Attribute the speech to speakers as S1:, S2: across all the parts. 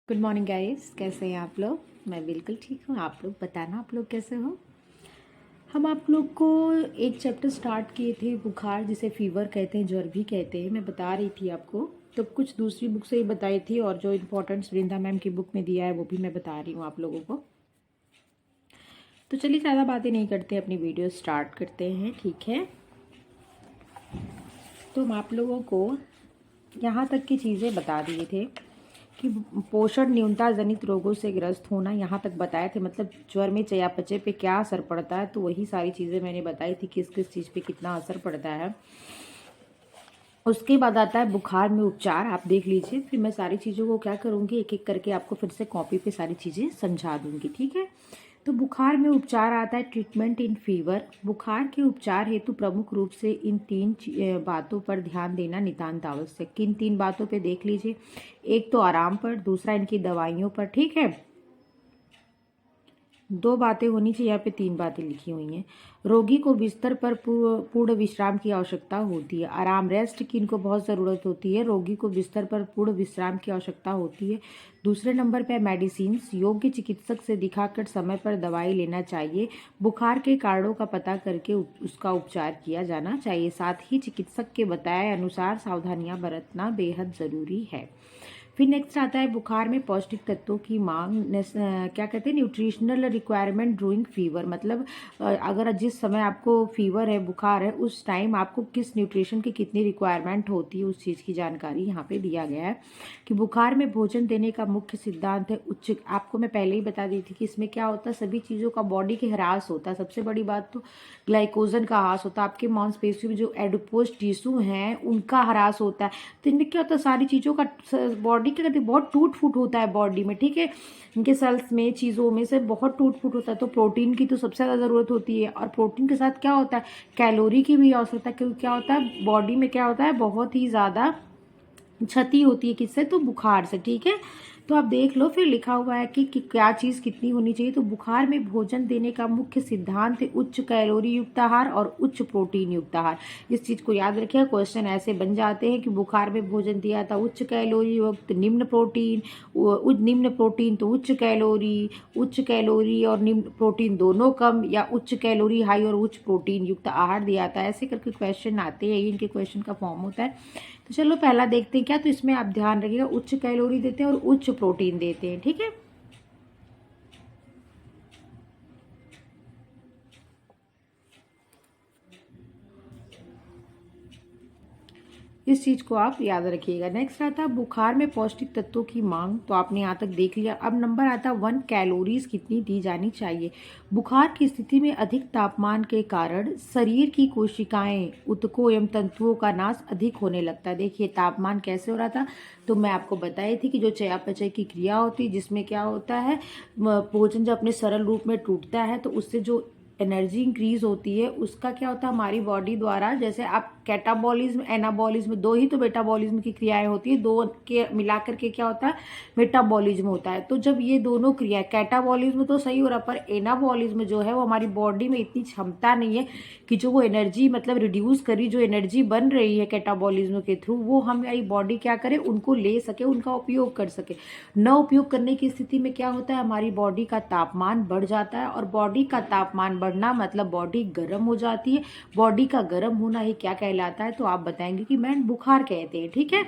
S1: Good morning guys, कैसे हैं आप लोग। मैं बिल्कुल ठीक हूँ। आप लोग बताना, आप लोग कैसे हो। हम आप लोग को एक चैप्टर स्टार्ट किए थे, बुखार जिसे फीवर कहते हैं, ज्वर भी कहते हैं। मैं बता रही थी आपको, तो कुछ दूसरी बुक से ही बताई थी, और जो इम्पोर्टेंट्स वृंदा मैम की बुक में दिया है वो भी मैं बता रही हूँ आप लोगों को। तो चलिए ज़्यादा बातें नहीं करते, अपनी वीडियो स्टार्ट करते हैं, ठीक है। तो हम आप लोगों को यहाँ तक की चीज़ें बता दिए थे कि पोषण न्यूनता जनित रोगों से ग्रस्त होना, यहाँ तक बताए थे। मतलब ज्वर में चयापचय पे क्या असर पड़ता है, तो वही सारी चीज़ें मैंने बताई थी, किस किस चीज़ पे कितना असर पड़ता है। उसके बाद आता है बुखार में उपचार। आप देख लीजिए, फिर मैं सारी चीज़ों को क्या करूँगी, एक एक करके आपको फिर से कॉपी पे सारी चीज़ें समझा दूँगी, ठीक है। तो बुखार में उपचार आता है ट्रीटमेंट इन फीवर। बुखार के उपचार हेतु प्रमुख रूप से इन बातों पर ध्यान देना नितांत आवश्यक। किन 3 बातों पे देख लीजिए। एक तो आराम पर, दूसरा इनकी दवाइयों पर, ठीक है। 2 बातें होनी चाहिए, यहाँ पे 3 बातें लिखी हुई हैं। रोगी को बिस्तर पर पूर्ण विश्राम की आवश्यकता होती है। आराम, रेस्ट की इनको बहुत ज़रूरत होती है। रोगी को बिस्तर पर पूर्ण विश्राम की आवश्यकता होती है। दूसरे नंबर पे मेडिसिन्स, योग्य चिकित्सक से दिखाकर समय पर दवाई लेना चाहिए। बुखार के कारणों का पता करके उसका उपचार किया जाना चाहिए। साथ ही चिकित्सक के बताए अनुसार सावधानियां बरतना बेहद ज़रूरी है। फिर नेक्स्ट आता है बुखार में पौष्टिक तत्वों की मांग। क्या कहते हैं, न्यूट्रिशनल रिक्वायरमेंट ड्यूरिंग फीवर। मतलब अगर जिस समय आपको फीवर है, बुखार है, उस टाइम आपको किस न्यूट्रिशन की कितनी रिक्वायरमेंट होती है, उस चीज़ की जानकारी यहाँ पे दिया गया है। कि बुखार में भोजन देने का मुख्य सिद्धांत है उच्च। आपको मैं पहले ही बता दी थी कि इसमें क्या होता है, सभी चीज़ों का बॉडी के ह्रास होता है। सबसे बड़ी बात तो ग्लाइकोजन का ह्रास होता है। आपके मांसपेशियों में जो एडिपोज टिश्यू हैं उनका ह्रास होता है। तो इनमें क्या होता है, सारी चीज़ों का बॉडी क्या कहती है, बहुत टूट फूट होता है बॉडी में, ठीक है। इनके सेल्स में, चीज़ों में से बहुत टूट फूट होता है। तो प्रोटीन की तो सबसे ज़्यादा ज़रूरत होती है, और प्रोटीन के साथ क्या होता है, कैलोरी की भी आवश्यकता है। क्योंकि क्या होता है, बॉडी में क्या होता है, बहुत ही ज़्यादा क्षति होती है, किससे, तो बुखार से, ठीक है। तो आप देख लो, फिर लिखा हुआ है कि क्या चीज़ कितनी होनी चाहिए। तो बुखार में भोजन देने का मुख्य सिद्धांत है उच्च कैलोरी युक्त आहार और उच्च प्रोटीन युक्त आहार। इस चीज़ को याद रखिए, क्वेश्चन ऐसे बन जाते हैं कि बुखार में भोजन दिया था उच्च कैलोरी युक्त, निम्न प्रोटीन, निम्न प्रोटीन तो उच्च कैलोरी और निम्न प्रोटीन दोनों कम, या उच्च कैलोरी हाई और उच्च प्रोटीन युक्त आहार दिया था। ऐसे करके क्वेश्चन आते हैं, इनके क्वेश्चन का फॉर्म होता है। तो चलो पहला देखते हैं क्या। तो इसमें आप ध्यान रखिएगा, उच्च कैलोरी देते हैं और उच्च प्रोटीन देते हैं, ठीक है। इस चीज़ को आप याद रखिएगा। नेक्स्ट आता है बुखार में पौष्टिक तत्वों की मांग। तो आपने यहाँ तक देख लिया। अब नंबर आता है 1, कैलोरीज कितनी दी जानी चाहिए। बुखार की स्थिति में अधिक तापमान के कारण शरीर की कोशिकाएं, ऊतकों एवं तंतुओं का नाश अधिक होने लगता है। देखिए तापमान कैसे हो रहा था, तो मैं आपको बताई थी कि जो चयापचय की क्रिया होती है, जिसमें क्या होता है, भोजन जब अपने सरल रूप में टूटता है तो उससे जो एनर्जी इंक्रीज होती है, उसका क्या होता है, हमारी बॉडी द्वारा, जैसे आप कैटाबॉलिज्म, एनाबॉलिज्म, 2 ही तो मेटाबॉलिज्म की क्रियाएं होती है, 2 के मिलाकर के क्या होता है, मेटाबॉलिज्म होता है। तो जब ये दोनों क्रिया, कैटाबॉलिज्म तो सही हो रहा, पर एनाबॉलिज्म जो है वो हमारी बॉडी में इतनी क्षमता नहीं है कि जो वो एनर्जी, मतलब रिड्यूस करी जो एनर्जी बन रही है कैटाबॉलिज्म के थ्रू, वो हमारी बॉडी क्या करे, उनको ले सके, उनका उपयोग कर सके। न उपयोग करने की स्थिति में क्या होता है, हमारी बॉडी का तापमान बढ़ जाता है, और बॉडी का तापमान बढ़ना मतलब बॉडी गर्म हो जाती है। बॉडी का गर्म होना ही क्या कहलाता है, तो आप बताएंगे कि मैम बुखार कहते हैं, ठीक है।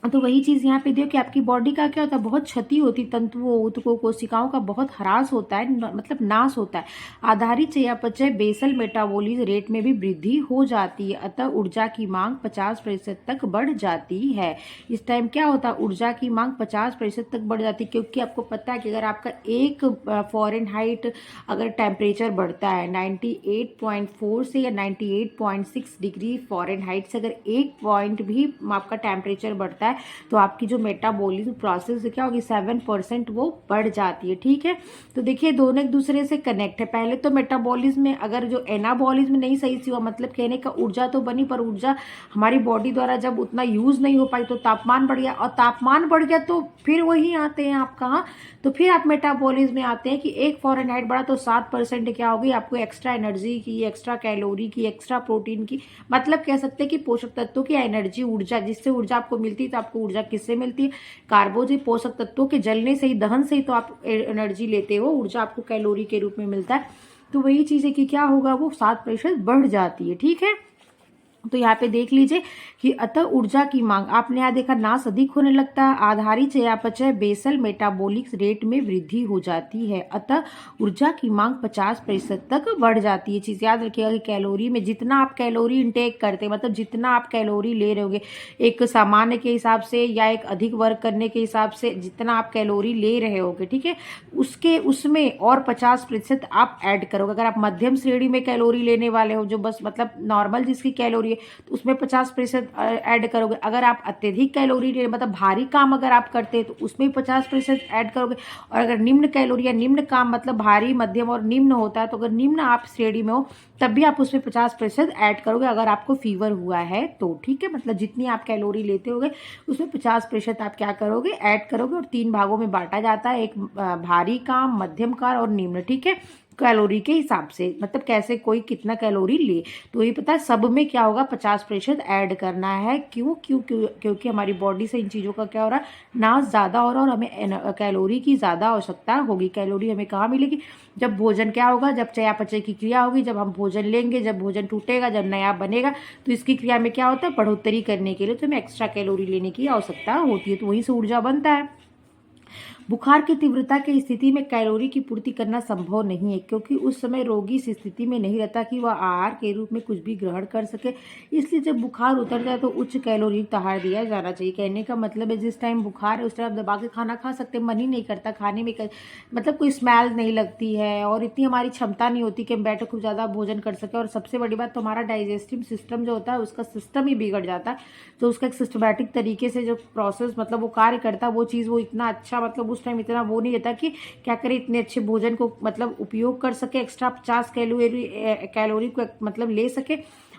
S1: तो वही चीज़ यहाँ पे दियो कि आपकी बॉडी का क्या होता है, बहुत क्षति होती, तंतुओं, ऊतकों, कोशिकाओं का बहुत ह्रास होता है, मतलब नाश होता है। आधारित चयापचय बेसल मेटाबॉलिज्म रेट में भी वृद्धि हो जाती है, अतः ऊर्जा की मांग 50% तक बढ़ जाती है। इस टाइम क्या होता है, ऊर्जा की मांग 50% तक बढ़ जाती है। क्योंकि आपको पता है कि अगर आपका एक फ़ारेनहाइट अगर टेम्परेचर बढ़ता है 98.4 से या 98.6 डिग्री फ़ारेनहाइट से, अगर 1 पॉइंट भी आपका टेम्परेचर बढ़ता है, तो आपकी जो मेटाबॉलिज्म प्रोसेस क्या होगी, 7% वो बढ़ जाती है, ठीक है। तो देखिए दोनों एक दूसरे से कनेक्ट है। पहले तो मेटाबॉलिज्म में अगर जो एनाबॉलिज्म नहीं सही से हुआ, मतलब कहने का ऊर्जा तो बनी, पर ऊर्जा हमारी बॉडी द्वारा जब उतना यूज नहीं हो पाई, तो तापमान बढ़ गया, और तापमान बढ़ गया तो फिर वही आते हैं आप कहाँ, तो फिर आप मेटाबॉलिज्म में आते हैं कि 1 फ़ारेनहाइट बढ़ा तो 7% क्या होगी, आपको एक्स्ट्रा एनर्जी की, एक्स्ट्रा कैलोरी की, एक्स्ट्रा प्रोटीन की, मतलब कह सकते हैं कि पोषक तत्वों की एनर्जी, ऊर्जा, जिससे ऊर्जा आपको मिलती, तो आपको ऊर्जा किससे मिलती है? कार्बोजित पोषक तत्वों के जलने से ही, दहन से ही तो आप एनर्जी लेते हो, ऊर्जा आपको कैलोरी के रूप में मिलता है। तो वही चीज़ है कि क्या होगा, वो 7% बढ़ जाती है। ठीक है, तो यहाँ पे देख लीजिए कि अतः ऊर्जा की मांग, आपने यहाँ देखा नाश अधिक होने लगता है, आधारी चयापचय बेसल मेटाबॉलिक रेट में वृद्धि हो जाती है, अतः ऊर्जा की मांग 50% तक बढ़ जाती है। चीज़ याद रखिएगा कि कैलोरी में जितना आप कैलोरी इंटेक करते हैं, मतलब जितना आप कैलोरी ले रहे होगे एक सामान्य के हिसाब से या एक अधिक वर्क करने के हिसाब से, जितना आप कैलोरी ले रहे होगे, ठीक है, उसके उसमें और 50% आप ऐड करोगे। अगर आप मध्यम श्रेणी में कैलोरी लेने वाले हो, जो बस मतलब नॉर्मल जिसकी कैलोरी है, तो उसमें 50% ऐड करोगे। अगर आप अत्यधिक कैलोरी ले, मतलब भारी काम अगर आप करते हैं, तो उसमें 50% ऐड करोगे। और अगर निम्न कैलोरी या निम्न काम, मतलब भारी, मध्यम और निम्न होता है, तो अगर निम्न आप श्रेणी में हो तब भी आप उसमें 50% ऐड करोगे, अगर आपको फीवर हुआ है तो। ठीक है, मतलब जितनी आप कैलोरी लेते होगे उसमें 50% आप क्या करोगे, ऐड करोगे। और 3 भागों में बांटा जाता है, एक भारी काम, मध्यम काम और निम्न। ठीक है, कैलोरी के हिसाब से, मतलब कैसे कोई कितना कैलोरी ले, तो ये पता है सब में क्या होगा, 50% ऐड करना है। क्यों क्यों क्यों क्योंकि हमारी बॉडी से इन चीज़ों का क्या हो रहा है, नाश ज़्यादा हो रहा है, और हमें कैलोरी की ज़्यादा आवश्यकता होगी। कैलोरी हमें कहाँ मिलेगी, जब भोजन क्या होगा, जब चयापचय की क्रिया होगी, जब हम भोजन लेंगे, जब भोजन टूटेगा, जब नया बनेगा, तो इसकी क्रिया में क्या होता है, बढ़ोतरी करने के लिए तो हमें एक्स्ट्रा कैलोरी लेने की आवश्यकता होती है, तो वहीं से ऊर्जा बनता है। बुखार की तीव्रता की स्थिति में कैलोरी की पूर्ति करना संभव नहीं है, क्योंकि उस समय रोगी इस स्थिति में नहीं रहता कि वह आहार के रूप में कुछ भी ग्रहण कर सके। इसलिए जब बुखार उतर जाए तो उच्च कैलोरी युक्त आहार दिया जाना चाहिए। कहने का मतलब है जिस टाइम बुखार है उस टाइम दबा के खाना खा सकते, मन ही नहीं करता खाने में, मतलब कोई स्मेल नहीं लगती है, और इतनी हमारी क्षमता नहीं होती कि हम बैठे खूब ज़्यादा भोजन कर सके। और सबसे बड़ी बात तो हमारा डाइजेस्टिव सिस्टम जो होता है उसका सिस्टम ही बिगड़ जाता है। तो उसका एक सिस्टमैटिक तरीके से जो प्रोसेस, मतलब वो कार्य करता है, वो चीज़ वो इतना अच्छा, मतलब उस टाइम इतना वो नहीं रहता कि क्या करे, इतने अच्छे भोजन को मतलब उपयोग कर सके, एक्स्ट्रा 50 कैलोरी को मतलब ले सके,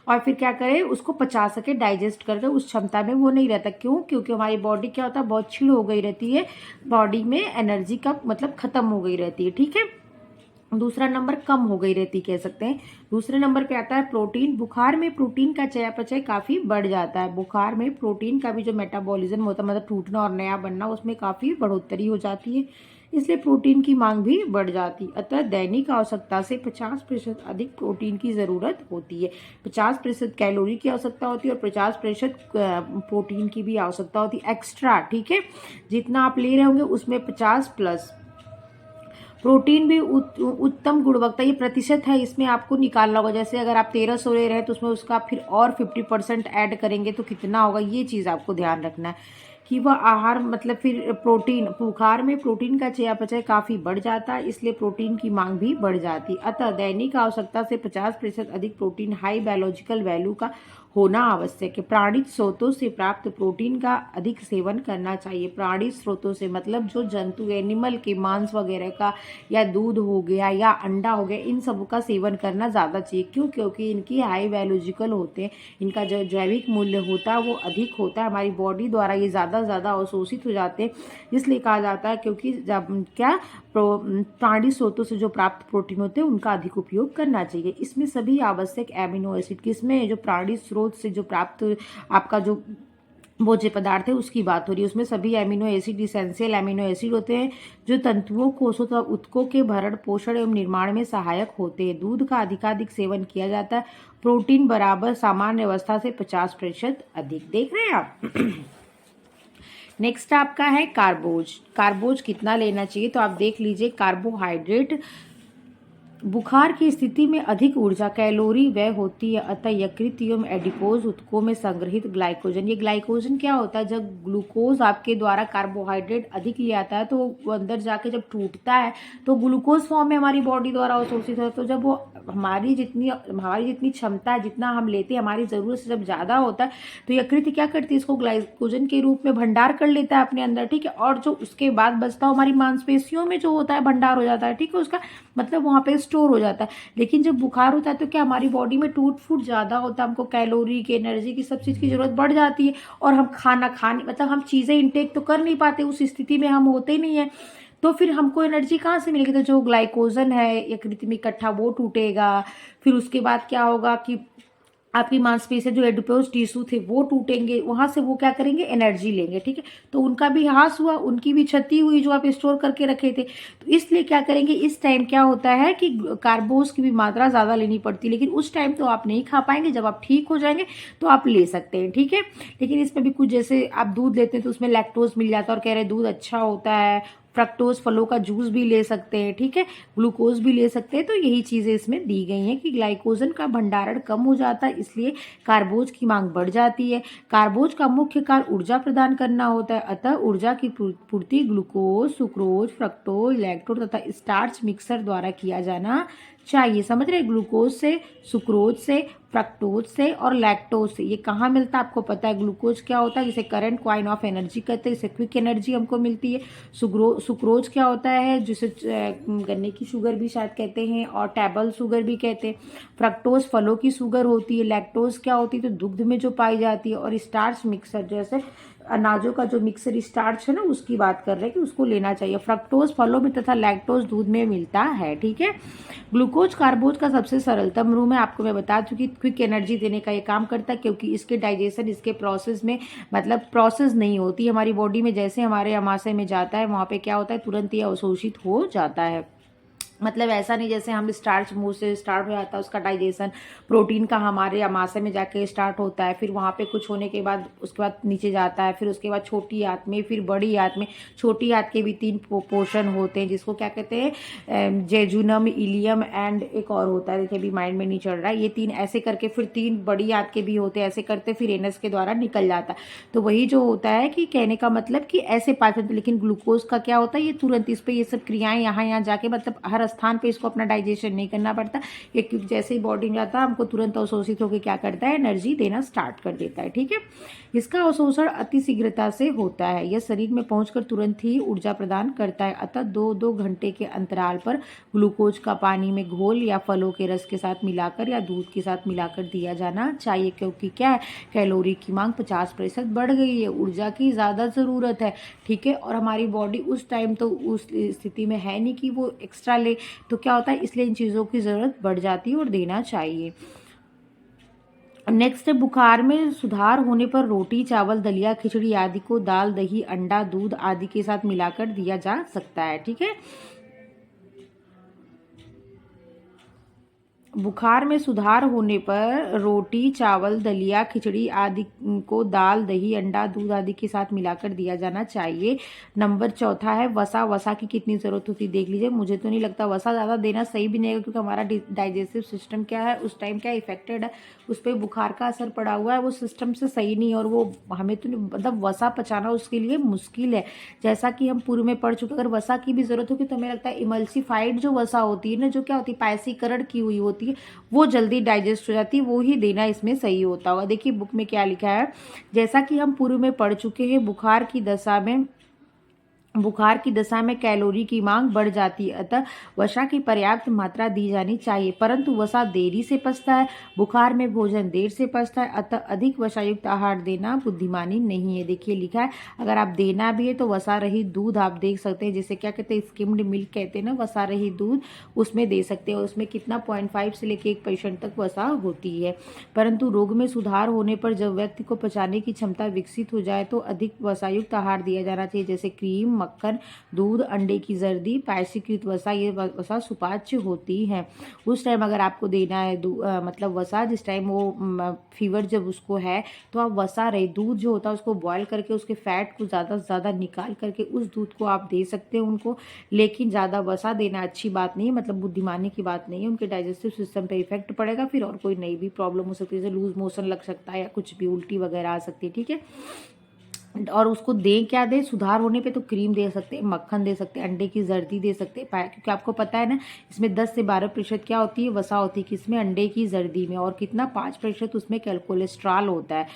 S1: और फिर क्या करे, उसको पचा सके, डाइजेस्ट करके, उस क्षमता में वो नहीं रहता। क्यों? क्योंकि हमारी बॉडी क्या होता है, बहुत क्षीण हो गई रहती है, बॉडी में एनर्जी का मतलब खत्म हो गई रहती है। ठीक है, दूसरा नंबर कम हो गई रहती कह सकते हैं। दूसरे नंबर पे आता है प्रोटीन। बुखार में प्रोटीन का चयापचय काफ़ी बढ़ जाता है। बुखार में प्रोटीन का भी जो मेटाबॉलिज्म होता है, मतलब टूटना और नया बनना, उसमें काफ़ी बढ़ोतरी हो जाती है, इसलिए प्रोटीन की मांग भी बढ़ जाती है। अतः दैनिक आवश्यकता से 50% अधिक प्रोटीन की ज़रूरत होती है। 50% कैलोरी की आवश्यकता होती है और 50% प्रोटीन की भी आवश्यकता होती है एक्स्ट्रा। ठीक है, जितना आप ले रहे होंगे उसमें 50+। प्रोटीन भी उत्तम गुणवत्ता, ये प्रतिशत है, इसमें आपको निकालना होगा। जैसे अगर आप 1300 ले रहे हैं तो उसमें उसका फिर और 50% ऐड करेंगे तो कितना होगा, ये चीज़ आपको ध्यान रखना है कि वह आहार, मतलब फिर प्रोटीन, बुखार में प्रोटीन का चयापचय काफ़ी बढ़ जाता है, इसलिए प्रोटीन की मांग भी बढ़ जाती। अतः दैनिक आवश्यकता से 50% अधिक प्रोटीन हाई बायोलॉजिकल वैल्यू का होना आवश्यक है। प्राणिज स्रोतों से प्राप्त प्रोटीन का अधिक सेवन करना चाहिए। प्राणिज स्रोतों से मतलब जो जंतु, एनिमल के मांस वगैरह का, या दूध हो गया या अंडा हो गया, इन सब का सेवन करना ज़्यादा चाहिए। क्यों? क्योंकि इनकी हाई बायोलॉजिकल होते हैं, इनका जो जैविक मूल्य होता है वो अधिक होता है, हमारी बॉडी द्वारा ये ज़्यादा अवशोषित हो जाते हैं, इसलिए कहा जाता है। क्योंकि जब क्या प्राणिज स्रोतों से जो प्राप्त प्रोटीन होते हैं उनका अधिक उपयोग करना चाहिए। इसमें सभी आवश्यक एमिनो एसिड, किसमें, जो प्राणिज स्रोत से जो प्राप्त आपका जो भोज्य पदार्थ है उसकी बात हो रही है, उसमें सभी amino acid, essential amino acid होते हैं, जो तंतुओं, कोषों तथा ऊतकों के भरण पोषण एवं निर्माण में सहायक होते हैं। दूध का अधिकाधिक सेवन किया जाता है। प्रोटीन बराबर सामान्य अवस्था से 50% अधिक। देख रहे हैं आप। नेक्स्ट आपका है कार्बोज। कार्बोज कितना लेना चाहिए, तो आप देख लीजिए, कार्बोहाइड्रेट बुखार की स्थिति में अधिक ऊर्जा कैलोरी व्यय होती है, अतः यकृत एवं एडिपोज ऊतकों में संग्रहित ग्लाइकोजन, ये ग्लाइकोजन क्या होता है, जब ग्लूकोज आपके द्वारा कार्बोहाइड्रेट अधिक लिया जाता है तो वो अंदर जाके जब टूटता है तो ग्लूकोज फॉर्म में हमारी बॉडी द्वारा अवशोषित होता है। तो जब वो हमारी जितनी क्षमता है, जितना हम लेते हैं, हमारी ज़रूरत से जब ज़्यादा होता है तो यकृत क्या करती है, इसको ग्लाइकोजन के रूप में भंडार कर लेता है अपने अंदर। ठीक है, और जो उसके बाद बचता है हमारी मांसपेशियों में जो होता है भंडार हो जाता है। ठीक है, उसका मतलब वहाँ पे स्टोर हो जाता है। लेकिन जब बुखार होता है तो क्या हमारी बॉडी में टूट फूट ज़्यादा होता है, हमको कैलोरी की, एनर्जी की, सब चीज़ की ज़रूरत बढ़ जाती है, और हम खाना खाने, मतलब हम चीज़ें इंटेक तो कर नहीं पाते, उस स्थिति में हम होते नहीं है, तो फिर हमको एनर्जी कहाँ से मिलेगी, तो जो ग्लाइकोजन है यकृत में इकट्ठा वो टूटेगा। फिर उसके बाद क्या होगा कि आपकी मांसपेशियां जो एडिपोज टिश्यू थे वो टूटेंगे, वहां से वो क्या करेंगे, एनर्जी लेंगे, ठीक है। तो उनका भी ह्रास हुआ, उनकी भी क्षति हुई जो आप स्टोर करके रखे थे। तो इसलिए क्या करेंगे, इस टाइम क्या होता है कि कार्बोज की भी मात्रा ज्यादा लेनी पड़ती है, लेकिन उस टाइम तो आप नहीं खा पाएंगे। जब आप ठीक हो जाएंगे तो आप ले सकते हैं, ठीक है। लेकिन इसमें भी कुछ, जैसे आप दूध लेते हैं तो उसमें लैक्टोज मिल जाता है और कह रहे हैं दूध अच्छा होता है। फ्रक्टोज, फलों का जूस भी ले सकते हैं, ठीक है। ग्लूकोज भी ले सकते हैं। तो यही चीजें इसमें दी गई हैं कि ग्लाइकोजन का भंडारण कम हो जाता है, इसलिए कार्बोज की मांग बढ़ जाती है। कार्बोज का मुख्य कार्य ऊर्जा प्रदान करना होता है, अतः ऊर्जा की पूर्ति ग्लूकोज, सुक्रोज, फ्रक्टोज, लैक्टोज तथा स्टार्च मिक्सर द्वारा किया जाना चाहिए। समझ रहे, ग्लूकोज से, सुक्रोज से, फ्रक्टोज से और लैक्टोज से। ये कहाँ मिलता है आपको पता है। ग्लूकोज क्या होता है, जिसे करंट क्वाइन ऑफ एनर्जी कहते हैं, जिसे क्विक एनर्जी हमको मिलती है। सुक्रोज क्या होता है, जिसे गन्ने की शुगर भी शायद कहते हैं और टेबल शुगर भी कहते हैं। फ्रक्टोज फलों की शुगर होती है। लैक्टोज क्या होती है, तो दुग्ध में जो पाई जाती है। और स्टार्च मिक्सर, जैसे अनाजों का जो मिक्सर स्टार्च है ना, उसकी बात कर रहे हैं कि उसको लेना चाहिए। फ्रक्टोज फलों में तथा लैक्टोज दूध में मिलता है, ठीक है। ग्लूकोज कार्बोज का सबसे सरलतम रूप है, आपको मैं बता चुकी। क्विक एनर्जी देने का ये काम करता है, क्योंकि इसके डाइजेशन, इसके प्रोसेस में मतलब प्रोसेस नहीं होती हमारी बॉडी में। जैसे हमारे आमाशय में जाता है, वहाँ पे क्या होता है, तुरंत ये अवशोषित हो जाता है। मतलब ऐसा नहीं जैसे हम स्टार्च मुंह से स्टार्ट हो जाता है उसका डाइजेशन, प्रोटीन का हमारे आमाशय में जाके स्टार्ट होता है, फिर वहाँ पे कुछ होने के बाद उसके बाद नीचे जाता है, फिर उसके बाद छोटी आंत में, फिर बड़ी आंत में। छोटी आंत के भी 3 पोर्शन होते हैं, जिसको क्या कहते हैं, जेजुनम, इलियम एंड एक और होता है, देखिए अभी माइंड में नहीं चल रहा है। ये 3 ऐसे करके, फिर 3 बड़ी आंत के भी होते हैं, ऐसे करते फिर एनस के द्वारा निकल जाता है। तो वही जो होता है कि कहने का मतलब कि ऐसे पाचन। लेकिन ग्लूकोज का क्या होता है, ये तुरंत इस पे ये सब क्रियाएं यहाँ जाके, मतलब हर स्थान पे इसको अपना डाइजेशन नहीं करना पड़ता। ये क्योंकि जैसे ही बॉडी में जाता है हमको तुरंत अवशोषित होकर क्या करता है, एनर्जी देना स्टार्ट कर देता है, ठीक है। इसका अवशोषण अति शीघ्रता से होता है, यह शरीर में पहुंचकर तुरंत ही ऊर्जा प्रदान करता है। अतः 2-2 घंटे के अंतराल पर ग्लूकोज का पानी में घोल या फलों के रस के साथ मिलाकर या दूध के साथ मिलाकर दिया जाना चाहिए, क्योंकि क्या है, कैलोरी की मांग 50% बढ़ गई है, ऊर्जा की ज़्यादा ज़रूरत है, ठीक है। और हमारी बॉडी उस टाइम तो उस स्थिति में है नहीं कि वो एक्स्ट्रा ले, तो क्या होता है, इसलिए इन चीज़ों की ज़रूरत बढ़ जाती है और देना चाहिए। नेक्स्ट है, बुखार में सुधार होने पर रोटी, चावल, दलिया, खिचड़ी आदि को दाल, दही, अंडा, दूध आदि के साथ मिलाकर दिया जा सकता है, ठीक है। बुखार में सुधार होने पर रोटी, चावल, दलिया, खिचड़ी आदि को दाल, दही, अंडा, दूध आदि के साथ मिलाकर दिया जाना चाहिए। नंबर 4 है, वसा। वसा की कितनी ज़रूरत होती है देख लीजिए। मुझे तो नहीं लगता वसा ज़्यादा देना सही भी नहीं है, क्योंकि हमारा डाइजेस्टिव सिस्टम क्या है, उस टाइम क्या इफेक्टेड है, उस पर बुखार का असर पड़ा हुआ है, वो सिस्टम से सही नहीं है। और वो हमें तो मतलब वसा पचाना उसके लिए मुश्किल है। जैसा कि हम पूर्व में पढ़ चुके, अगर वसा की भी ज़रूरत होगी तो हमें लगता है इमल्सिफाइड जो वसा होती है ना, जो क्या होती है, पायसीकरण की हुई होती है, वो जल्दी डाइजेस्ट हो जाती है, वो ही देना इसमें सही होता होगा। देखिए बुक में क्या लिखा है, जैसा कि हम पूर्व में पढ़ चुके हैं, बुखार की दशा में कैलोरी की मांग बढ़ जाती है, अतः वसा की पर्याप्त मात्रा दी जानी चाहिए। परंतु वसा देरी से पचता है, बुखार में भोजन देर से पचता है, अतः अधिक वसायुक्त आहार देना बुद्धिमानी नहीं है। देखिए लिखा है, अगर आप देना भी है तो वसा रहित दूध आप देख सकते हैं, जिसे क्या कहते हैं, स्किम्ड मिल्क कहते हैं ना, वसा रहित दूध, उसमें दे सकते हैं। उसमें कितना 0.5 से लेकर 1% तक वसा होती है। परंतु रोग में सुधार होने पर जब व्यक्ति को पचाने की क्षमता विकसित हो जाए तो अधिक वसायुक्त आहार दिया जाना चाहिए, जैसे क्रीम, मक्खन, दूध, अंडे की जर्दी, पायसीकृत वसा। ये वसा सुपाच्य होती है। उस टाइम अगर आपको देना है मतलब वसा, जिस टाइम वो फीवर जब उसको है, तो आप वसा रहे दूध जो होता है उसको बॉयल करके उसके फैट को ज़्यादा से ज़्यादा निकाल करके उस दूध को आप दे सकते हैं उनको। लेकिन ज़्यादा वसा देना अच्छी बात नहीं है, मतलब बुद्धिमानी की बात नहीं है। उनके डाइजेस्टिव सिस्टम पे इफेक्ट पड़ेगा, फिर और कोई नई भी प्रॉब्लम हो सकती है, जैसे लूज मोशन लग सकता है या कुछ भी उल्टी वगैरह आ सकती है, ठीक है। और उसको दें, क्या दें, सुधार होने पे तो क्रीम दे सकते हैं, मक्खन दे सकते हैं, अंडे की जर्दी दे सकते हैं, क्योंकि आपको पता है ना, इसमें 10 से 12% क्या होती है, वसा होती है, किसमें, अंडे की जर्दी में। और कितना, 5% उसमें कोलेस्ट्रॉल होता है।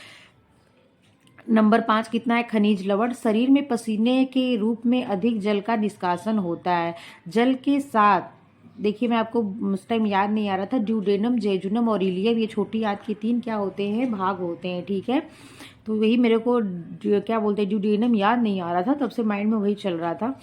S1: नंबर 5 कितना है, खनिज लवण। शरीर में पसीने के रूप में अधिक जल का निष्कासन होता है। जल के साथ देखिए, मैं आपको उस टाइम याद नहीं आ रहा था, ड्यूडेनम, जेजुनम और इलियम, ये छोटी आंत के 3 क्या होते हैं, भाग होते हैं, ठीक है। तो वही मेरे को क्या बोलते हैं ड्यूडेनम याद नहीं आ रहा था, तब से माइंड में वही चल रहा था।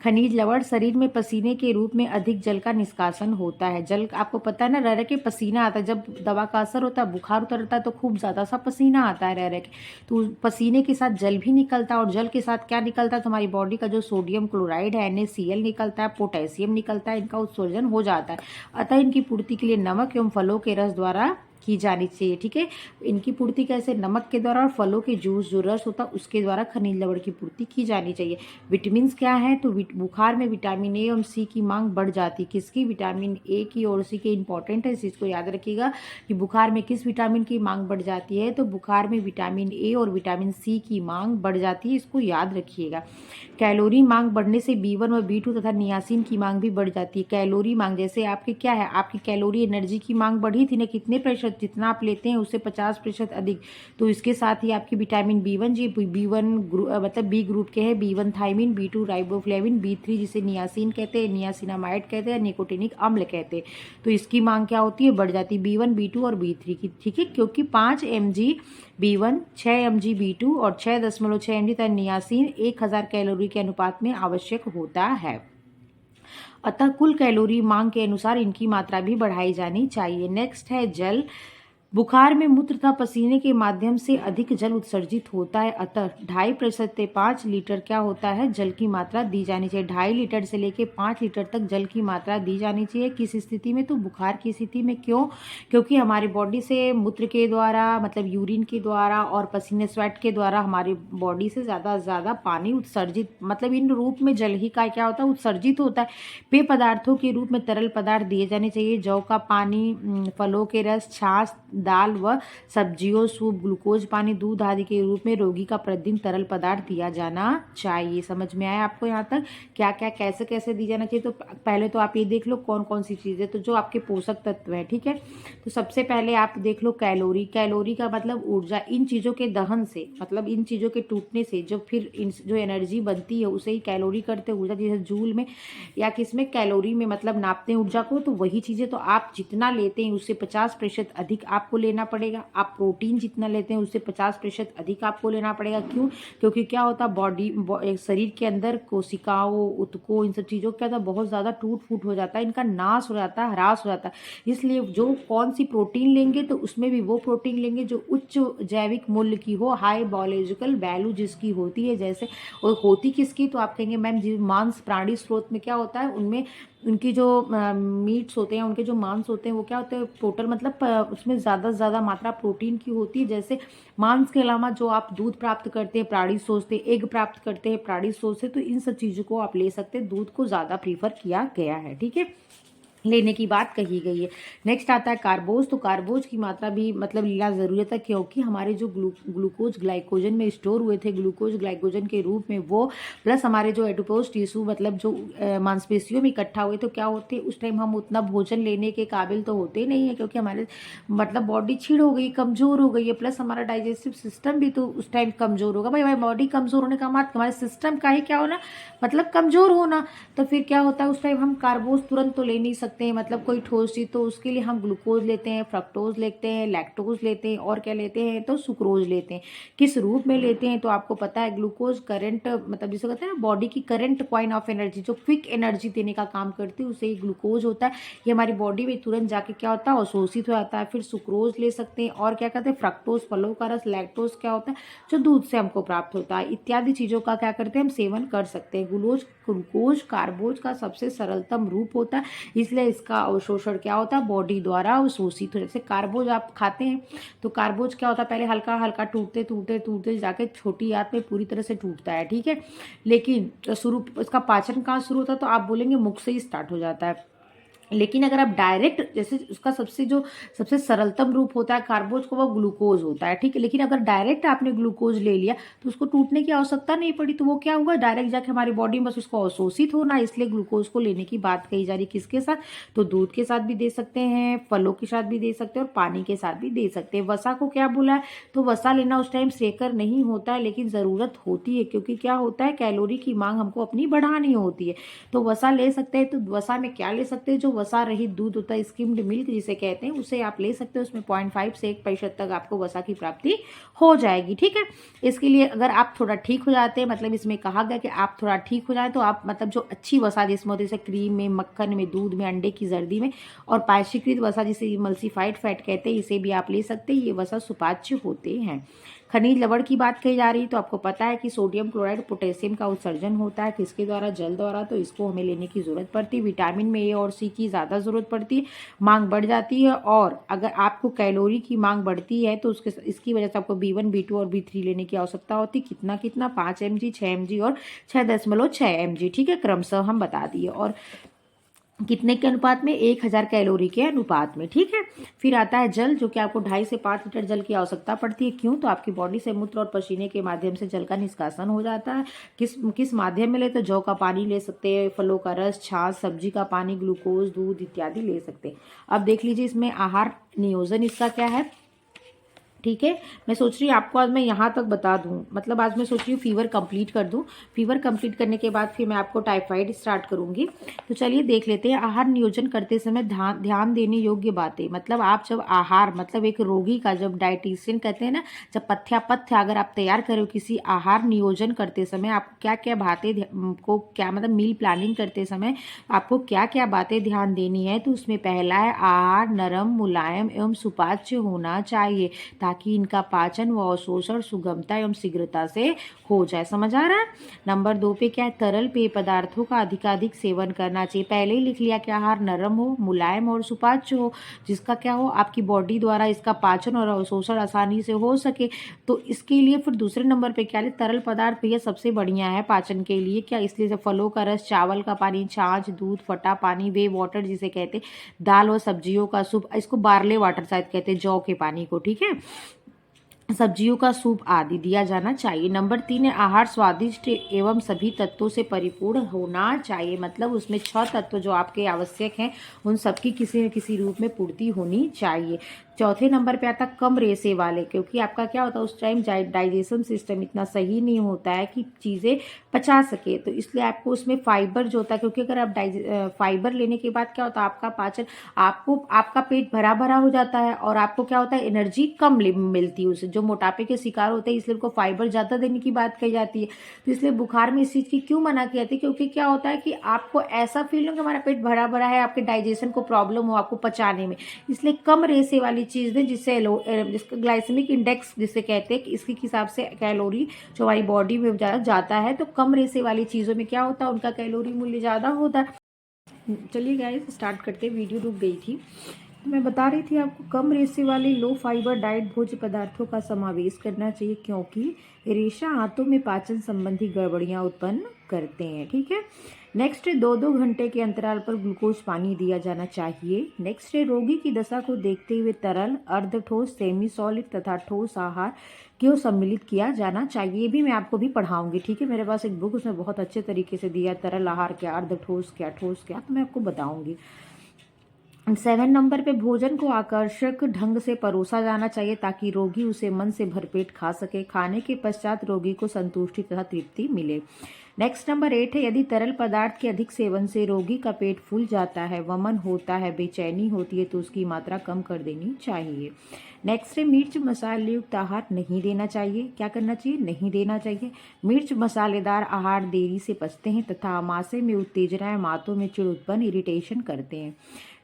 S1: खनिज लवण शरीर में पसीने के रूप में अधिक जल का निष्कासन होता है। जल आपको पता है ना, रह रह के पसीना आता है, जब दवा का असर होता है बुखार उतरता है तो खूब ज़्यादा सा पसीना आता है रह रह के, तो पसीने के साथ जल भी निकलता है, और जल के साथ क्या निकलता है, तो हमारी बॉडी का जो सोडियम क्लोराइड है NaCl निकलता है, पोटेशियम निकलता है, इनका उत्सर्जन हो जाता है। अतः इनकी पूर्ति के लिए नमक एवं फलों के रस द्वारा की जानी चाहिए। ठीक है, इनकी पूर्ति कैसे, नमक के द्वारा और फलों के जूस जो रस होता है उसके द्वारा खनिज लवण की पूर्ति की जानी चाहिए। विटामिन क्या है, तो बुखार में विटामिन ए और सी की मांग बढ़ जाती है। किसकी, विटामिन ए की और सी के, इंपॉर्टेंट है, इस चीज़ को याद रखिएगा कि बुखार में किस विटामिन की मांग बढ़ जाती है, तो बुखार में विटामिन ए और विटामिन सी की मांग बढ़ जाती है, इसको याद रखिएगा। कैलोरी मांग बढ़ने से B1 और B2 तथा नियासिन की मांग भी बढ़ जाती है। कैलोरी मांग जैसे आपकी क्या है, आपकी कैलोरी एनर्जी की मांग बढ़ी थी ना, कितने प्रतिशत, जितना आप लेते हैं उससे 50% अधिक, तो इसके साथ ही आपकी विटामिन B1 जी B1 मतलब बी ग्रुप के हैं, B1 thiamine, B2 riboflavin, B3 जिसे नियासिन कहते हैं, नियासिनामाइड कहते हैं, निकोटिनिक अम्ल कहते हैं, तो इसकी मांग क्या होती है, बढ़ जाती है B1 B2 और B3 की। ठीक है, क्योंकि 5 mg B1, 6 mg B2 और 6.6 mg तक नियासिन 1000 कैलोरी के अनुपात में आवश्यक होता है। अतः कुल कैलोरी मांग के अनुसार इनकी मात्रा भी बढ़ाई जानी चाहिए। नेक्स्ट है जल। बुखार में मूत्र तथा पसीने के माध्यम से अधिक जल उत्सर्जित होता है, अतः 2.5% से 5 लीटर क्या होता है, जल की मात्रा दी जानी चाहिए। 2.5 लीटर से लेके 5 लीटर तक जल की मात्रा दी जानी चाहिए। किस स्थिति में, तो बुखार की स्थिति में। क्यों, क्योंकि हमारी बॉडी से मूत्र के द्वारा, मतलब यूरिन के द्वारा और पसीने स्वेट के द्वारा हमारी बॉडी से ज़्यादा से ज़्यादा पानी उत्सर्जित, मतलब इन रूप में जल ही का क्या होता है, उत्सर्जित होता है। पेय पदार्थों के रूप में तरल पदार्थ दिए जाने चाहिए। जौ का पानी, फलों के रस, छाछ, दाल व सब्जियों, सूप, ग्लूकोज पानी, दूध आदि के रूप में रोगी का प्रतिदिन तरल पदार्थ दिया जाना चाहिए। समझ में आया आपको यहाँ तक, क्या क्या कैसे कैसे दिया जाना चाहिए। तो पहले तो आप ये देख लो कौन कौन सी चीज़ें, तो जो आपके पोषक तत्व हैं। ठीक है, तो सबसे पहले आप देख लो कैलोरी। कैलोरी का मतलब ऊर्जा। इन चीज़ों के दहन से, मतलब इन चीज़ों के टूटने से जो फिर जो एनर्जी बनती है उसे ही कैलोरी करते हैं। ऊर्जा जैसे जूल में या किस में, कैलोरी में मतलब नापते हैं ऊर्जा को, तो वही चीज़ें। तो आप जितना लेते हैं उससे 50% अधिक आपको लेना पड़ेगा। आप प्रोटीन जितना लेते हैं उससे 50% अधिक आपको लेना पड़ेगा। क्यों, क्योंकि क्या होता है बॉडी शरीर के अंदर कोशिकाओं, उत्तकों, इन सब चीज़ों का तो बहुत ज़्यादा टूट फूट हो जाता है, इनका नाश हो जाता है, ह्रास हो जाता है। इसलिए जो कौन सी प्रोटीन लेंगे तो उसमें भी वो प्रोटीन लेंगे जो उच्च जैविक मूल्य की हो, हाई बायोलॉजिकल वैल्यू जिसकी होती है। जैसे और होती किसकी, तो आप कहेंगे मैम जी मांस प्राणी स्रोत में क्या होता है, उनमें उनकी जो मीट्स होते हैं, उनके जो मांस होते हैं वो क्या होते हैं, टोटल मतलब उसमें ज़्यादा से ज़्यादा मात्रा प्रोटीन की होती है। जैसे मांस के अलावा जो आप दूध प्राप्त करते हैं प्राणी सोर्स से, एग प्राप्त करते हैं प्राणी सोर्स से, तो इन सब चीज़ों को आप ले सकते हैं। दूध को ज़्यादा प्रीफर किया गया है। ठीक है, लेने की बात कही गई है। नेक्स्ट आता है कार्बोज। तो कार्बोज की मात्रा भी मतलब लेना ज़रूरत है, क्योंकि हमारे जो ग्लूकोज ग्लाइकोजन में स्टोर हुए थे, ग्लूकोज ग्लाइकोजन के रूप में वो, प्लस हमारे जो एडिपोज टिश्यू मतलब जो मांसपेशियों में इकट्ठा हुए, तो क्या होते हैं उस टाइम हम उतना भोजन लेने के काबिल तो होते नहीं है, क्योंकि हमारे मतलब बॉडी छीड़ हो गई, कमज़ोर हो गई है, प्लस हमारा डाइजेस्टिव सिस्टम भी तो उस टाइम कमज़ोर होगा। भाई हमारी बॉडी कमज़ोर होने का मतलब हमारे सिस्टम का ही क्या होना, मतलब कमज़ोर होना। तो फिर क्या होता है उस टाइम हम कार्बोज तुरंत तो ले नहीं सकते हैं, मतलब कोई ठोस चीज़, तो उसके लिए हम ग्लूकोज लेते हैं, फ्रक्टोज लेते हैं, लैक्टोज लेते हैं, और क्या लेते हैं, तो सुक्रोज लेते हैं। किस रूप में लेते हैं, तो आपको पता है ग्लूकोज करंट, मतलब जिसे कहते हैं ना बॉडी की करंट क्वाइन ऑफ एनर्जी, जो क्विक एनर्जी देने का काम करती है, उसे ही ग्लूकोज होता है। ये हमारी बॉडी में तुरंत जाके क्या होता है, अवशोषित हो जाता है। फिर सुक्रोज ले सकते हैं, और क्या कहते हैं फ्रक्टोज फलों का रस, लैक्टोज क्या होता है जो दूध से हमको प्राप्त होता है। इत्यादि चीज़ों का क्या करते हैं हम सेवन कर सकते हैं। ग्लूकोज कार्बोज का सबसे सरलतम रूप होता है, इसलिए इसका अवशोषण क्या होता है, बॉडी द्वारा अवशोषित हो। जैसे कार्बोज आप खाते हैं तो कार्बोज क्या होता है, पहले हल्का हल्का टूटते टूटते टूटते जाके छोटी आंत में पूरी तरह से टूटता है। ठीक है, लेकिन शुरू इसका पाचन कहाँ शुरू होता है, तो आप बोलेंगे मुख से ही स्टार्ट हो जाता है। लेकिन अगर आप डायरेक्ट, जैसे उसका सबसे सरलतम रूप होता है कार्बोज को, वो ग्लूकोज होता है। ठीक है, लेकिन अगर डायरेक्ट आपने ग्लूकोज ले लिया तो उसको टूटने की आवश्यकता नहीं पड़ी, तो वो क्या हुआ, डायरेक्ट जाके हमारी बॉडी में बस उसको अवशोषित होना। इसलिए ग्लूकोज को लेने की बात कही जा रही। किसके साथ, तो दूध के साथ भी दे सकते हैं, फलों के साथ भी दे सकते हैं, और पानी के साथ भी दे सकते हैं। वसा को क्या बोला है, तो वसा लेना उस टाइम सेकर नहीं होता है, लेकिन ज़रूरत होती है, क्योंकि क्या होता है कैलोरी की मांग हमको अपनी बढ़ानी होती है, तो वसा ले सकते हैं। तो वसा में क्या ले सकते हैं, जो वसा रहित दूध होता है, स्किम्ड मिल्क जिसे कहते हैं, उसे आप ले सकते हो। उसमें 0.5 से 1% तक आपको वसा की प्राप्ति हो जाएगी। ठीक है, इसके लिए अगर आप थोड़ा ठीक हो जाते हैं, मतलब इसमें कहा गया कि आप थोड़ा ठीक हो जाए, तो आप मतलब जो अच्छी वसा जिसमें होती है, जैसे क्रीम में, मक्खन में, दूध में, अंडे की जर्दी में, और पायशीकृत वसा जिसे इमल्सिफाइड फैट कहते हैं, इसे भी आप ले सकते हैं। ये वसा सुपाच्य होते हैं। खनिज लवण की बात कही जा रही है, तो आपको पता है कि सोडियम क्लोराइड पोटेशियम का उत्सर्जन होता है किसके द्वारा, जल द्वारा, तो इसको हमें लेने की जरूरत पड़ती है। विटामिन में ए और सी की ज़्यादा जरूरत पड़ती है, मांग बढ़ जाती है। और अगर आपको कैलोरी की मांग बढ़ती है तो इसकी वजह से आपको B1 B2 और B3 लेने की आवश्यकता होती है। कितना कितना 5 mg, 6 mg और 6.6 mg। ठीक है, क्रमशः हम बता दिए। और कितने के अनुपात में, 1000 कैलोरी के अनुपात में। ठीक है, फिर आता है जल, जो कि आपको 2.5 से 5 लीटर जल की आवश्यकता पड़ती है। क्यों? तो आपकी बॉडी से मूत्र और पसीने के माध्यम से जल का निष्कासन हो जाता है। किस माध्यम में ले, तो जौ का पानी ले सकते हैं, फलों का रस, छाछ, सब्जी का पानी, ग्लूकोज, दूध इत्यादि ले सकते हैं। अब देख लीजिए इसमें आहार नियोजन इसका क्या है। ठीक है, मैं सोच रही हूँ आपको आज मैं यहाँ तक बता दूँ, मतलब आज मैं सोच रही हूँ फीवर कंप्लीट कर दूँ। फीवर कंप्लीट करने के बाद फिर मैं आपको टाइफाइड स्टार्ट करूँगी। तो चलिए देख लेते हैं। आहार नियोजन करते समय ध्यान देने योग्य बातें, मतलब आप जब आहार, मतलब एक रोगी का जब डाइटिशियन कहते हैं ना, जब पथ्य अगर आप तैयार करो किसी आहार नियोजन करते समय, आपको क्या क्या बातें को क्या मतलब मील प्लानिंग करते समय आपको क्या क्या बातें ध्यान देनी है। तो उसमें पहला है, आहार नरम, मुलायम एवं सुपाच्य होना चाहिए, ताकि इनका पाचन व अवशोषण सुगमता एवं शीघ्रता से हो जाए। समझ आ रहा है। नंबर 2 पे क्या है, तरल पेय पदार्थों का अधिकाधिक सेवन करना चाहिए। पहले ही लिख लिया कि आहार नरम हो, मुलायम और सुपाच्य हो, जिसका क्या हो, आपकी बॉडी द्वारा इसका पाचन और अवशोषण आसानी से हो सके। तो इसके लिए फिर दूसरे नंबर पे क्या है, तरल पदार्थ भैया सबसे बढ़िया है पाचन के लिए। क्या? इसलिए फलों का रस, चावल का पानी, छाछ, दूध, फटा पानी, वे वाटर जिसे कहते हैं, दाल व सब्जियों का सूप, इसको बार्ले वाटर शायद कहते हैं, जौ के पानी को। ठीक है, सब्जियों का सूप आदि दिया जाना चाहिए। नंबर 3 है, आहार स्वादिष्ट एवं सभी तत्वों से परिपूर्ण होना चाहिए, मतलब उसमें 6 तत्व जो आपके आवश्यक हैं उन सबकी किसी न किसी रूप में पूर्ति होनी चाहिए। चौथे नंबर पे आता कम रेशे वाले, क्योंकि आपका क्या होता है उस टाइम डाइजेशन सिस्टम इतना सही नहीं होता है कि चीज़ें पचा सके, तो इसलिए आपको उसमें फाइबर जो होता है, क्योंकि अगर आप फाइबर लेने के बाद क्या होता है, आपका पाचन, आपका पेट भरा भरा हो जाता है और आपको क्या होता है, एनर्जी कम मिलती है उससे। जो मोटापे के शिकार होते हैं इसलिए उनको फाइबर ज़्यादा देने की बात कही जाती है। तो इसलिए बुखार में इस चीज़ की क्यों मना किया जाती है, क्योंकि क्या होता है कि आपको ऐसा फील हो कि हमारा पेट भरा भरा है, आपके डाइजेशन को प्रॉब्लम हो, आपको पचाने में, इसलिए कम रेशे वाली चीज़ दें, जिसका ग्लाइसेमिक इंडेक्स जिसे कहते हैं कि इसके हिसाब से कैलोरी जो हमारी बॉडी में जाता है, तो कम रेशे वाली चीज़ों में क्या होता है, उनका कैलोरी मूल्य ज़्यादा होता है। चलिए गाइस स्टार्ट करते, वीडियो रुक गई थी। मैं बता रही थी आपको कम रेशे वाली लो फाइबर डाइट भोज्य पदार्थों का समावेश करना चाहिए, क्योंकि रेशा आंतों में पाचन संबंधी गड़बड़ियां उत्पन्न करते हैं। ठीक है, नेक्स्ट है 2-2 घंटे के अंतराल पर ग्लूकोज पानी दिया जाना चाहिए। नेक्स्ट है रोगी की दशा को देखते हुए तरल, अर्ध ठोस, सेमी सॉलिड तथा ठोस आहार क्यों सम्मिलित किया जाना चाहिए, ये भी मैं आपको भी पढ़ाऊंगी। ठीक है, मेरे पास एक बुक उसमें बहुत अच्छे तरीके से दिया, तरल आहार क्या, अर्ध ठोस क्या, ठोस क्या, तो मैं आपको बताऊंगी। 7 नंबर पे भोजन को आकर्षक ढंग से परोसा जाना चाहिए, ताकि रोगी उसे मन से भरपेट खा सके। खाने के पश्चात रोगी को संतुष्टि तथा तृप्ति मिले। नेक्स्ट नंबर 8 है, यदि तरल पदार्थ के अधिक सेवन से रोगी का पेट फूल जाता है, वमन होता है, बेचैनी होती है, तो उसकी मात्रा कम कर देनी चाहिए। नेक्स्ट है, मिर्च मसाले युक्त आहार नहीं देना चाहिए। क्या करना चाहिए? नहीं देना चाहिए। मिर्च मसालेदार आहार देरी से पचते हैं तथा आमाशय में उत्तेजना, मातों में चिड़ उत्पन्न, इरिटेशन करते हैं।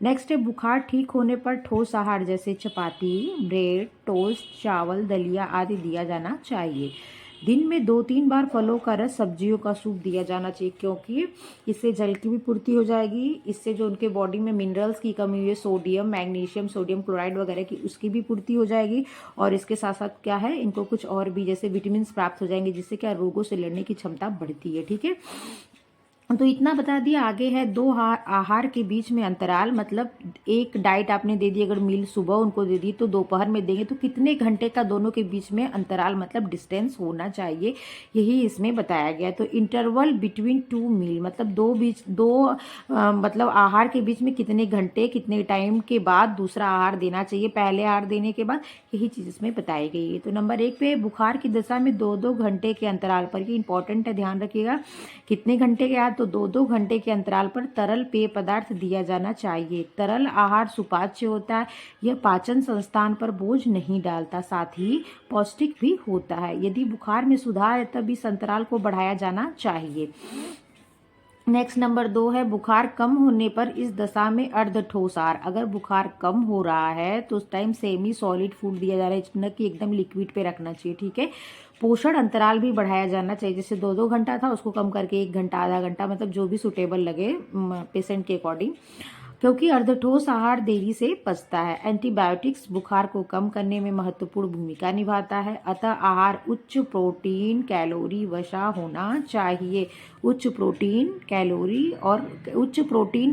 S1: नेक्स्ट है, बुखार ठीक होने पर ठोस आहार जैसे चपाती, ब्रेड, टोस्ट, चावल, दलिया आदि दिया जाना चाहिए। दिन में 2-3 बार फलों का रस, सब्जियों का सूप दिया जाना चाहिए, क्योंकि इससे जल की भी पूर्ति हो जाएगी। इससे जो उनके बॉडी में मिनरल्स की कमी हुई है, सोडियम, मैग्नीशियम, सोडियम क्लोराइड वगैरह की, उसकी भी पूर्ति हो जाएगी। और इसके साथ साथ क्या है, इनको कुछ और भी जैसे विटामिन प्राप्त हो जाएंगे, जिससे क्या रोगों से लड़ने की क्षमता बढ़ती है। ठीक है, तो इतना बता दिया। आगे है 2 आहार के बीच में अंतराल, मतलब एक डाइट आपने दे दी, अगर मील सुबह उनको दे दी तो दोपहर में देंगे, तो कितने घंटे का दोनों के बीच में अंतराल मतलब डिस्टेंस होना चाहिए, यही इसमें बताया गया। तो इंटरवल बिटवीन 2 मील, मतलब दो मतलब आहार के बीच में कितने घंटे, कितने टाइम के बाद दूसरा आहार देना चाहिए, पहले आहार देने के बाद, यही चीज़ इसमें बताई गई है। तो नंबर 1 पे बुखार की दशा में 2-2 घंटे के अंतराल पर, ये इंपॉर्टेंट है, ध्यान रखिएगा, कितने घंटे के बाद तो 2-2 घंटे के अंतराल पर तरल पेय पदार्थ दिया जाना चाहिए। तरल आहार सुपाच्य होता है, यह पाचन संस्थान पर बोझ नहीं डालता, साथ ही पौष्टिक भी होता है। यदि बुखार में सुधार है तब इस अंतराल को बढ़ाया जाना चाहिए। नेक्स्ट नंबर 2 है बुखार कम होने पर इस दशा में अर्ध ठोस आहार। अगर बुखार कम हो रहा है तो उस टाइम सेमी सॉलिड फूड दिया जा रहा है, न कि एकदम लिक्विड पे रखना चाहिए, ठीक है। पोषण अंतराल भी बढ़ाया जाना चाहिए, जैसे 2-2 घंटा था उसको कम करके 1 घंटा, आधा घंटा, मतलब जो भी सुटेबल लगे पेशेंट के अकॉर्डिंग, क्योंकि अर्धठोस आहार देरी से पचता है। एंटीबायोटिक्स बुखार को कम करने में महत्वपूर्ण भूमिका निभाता है, अतः आहार उच्च प्रोटीन कैलोरी वसा होना चाहिए। उच्च प्रोटीन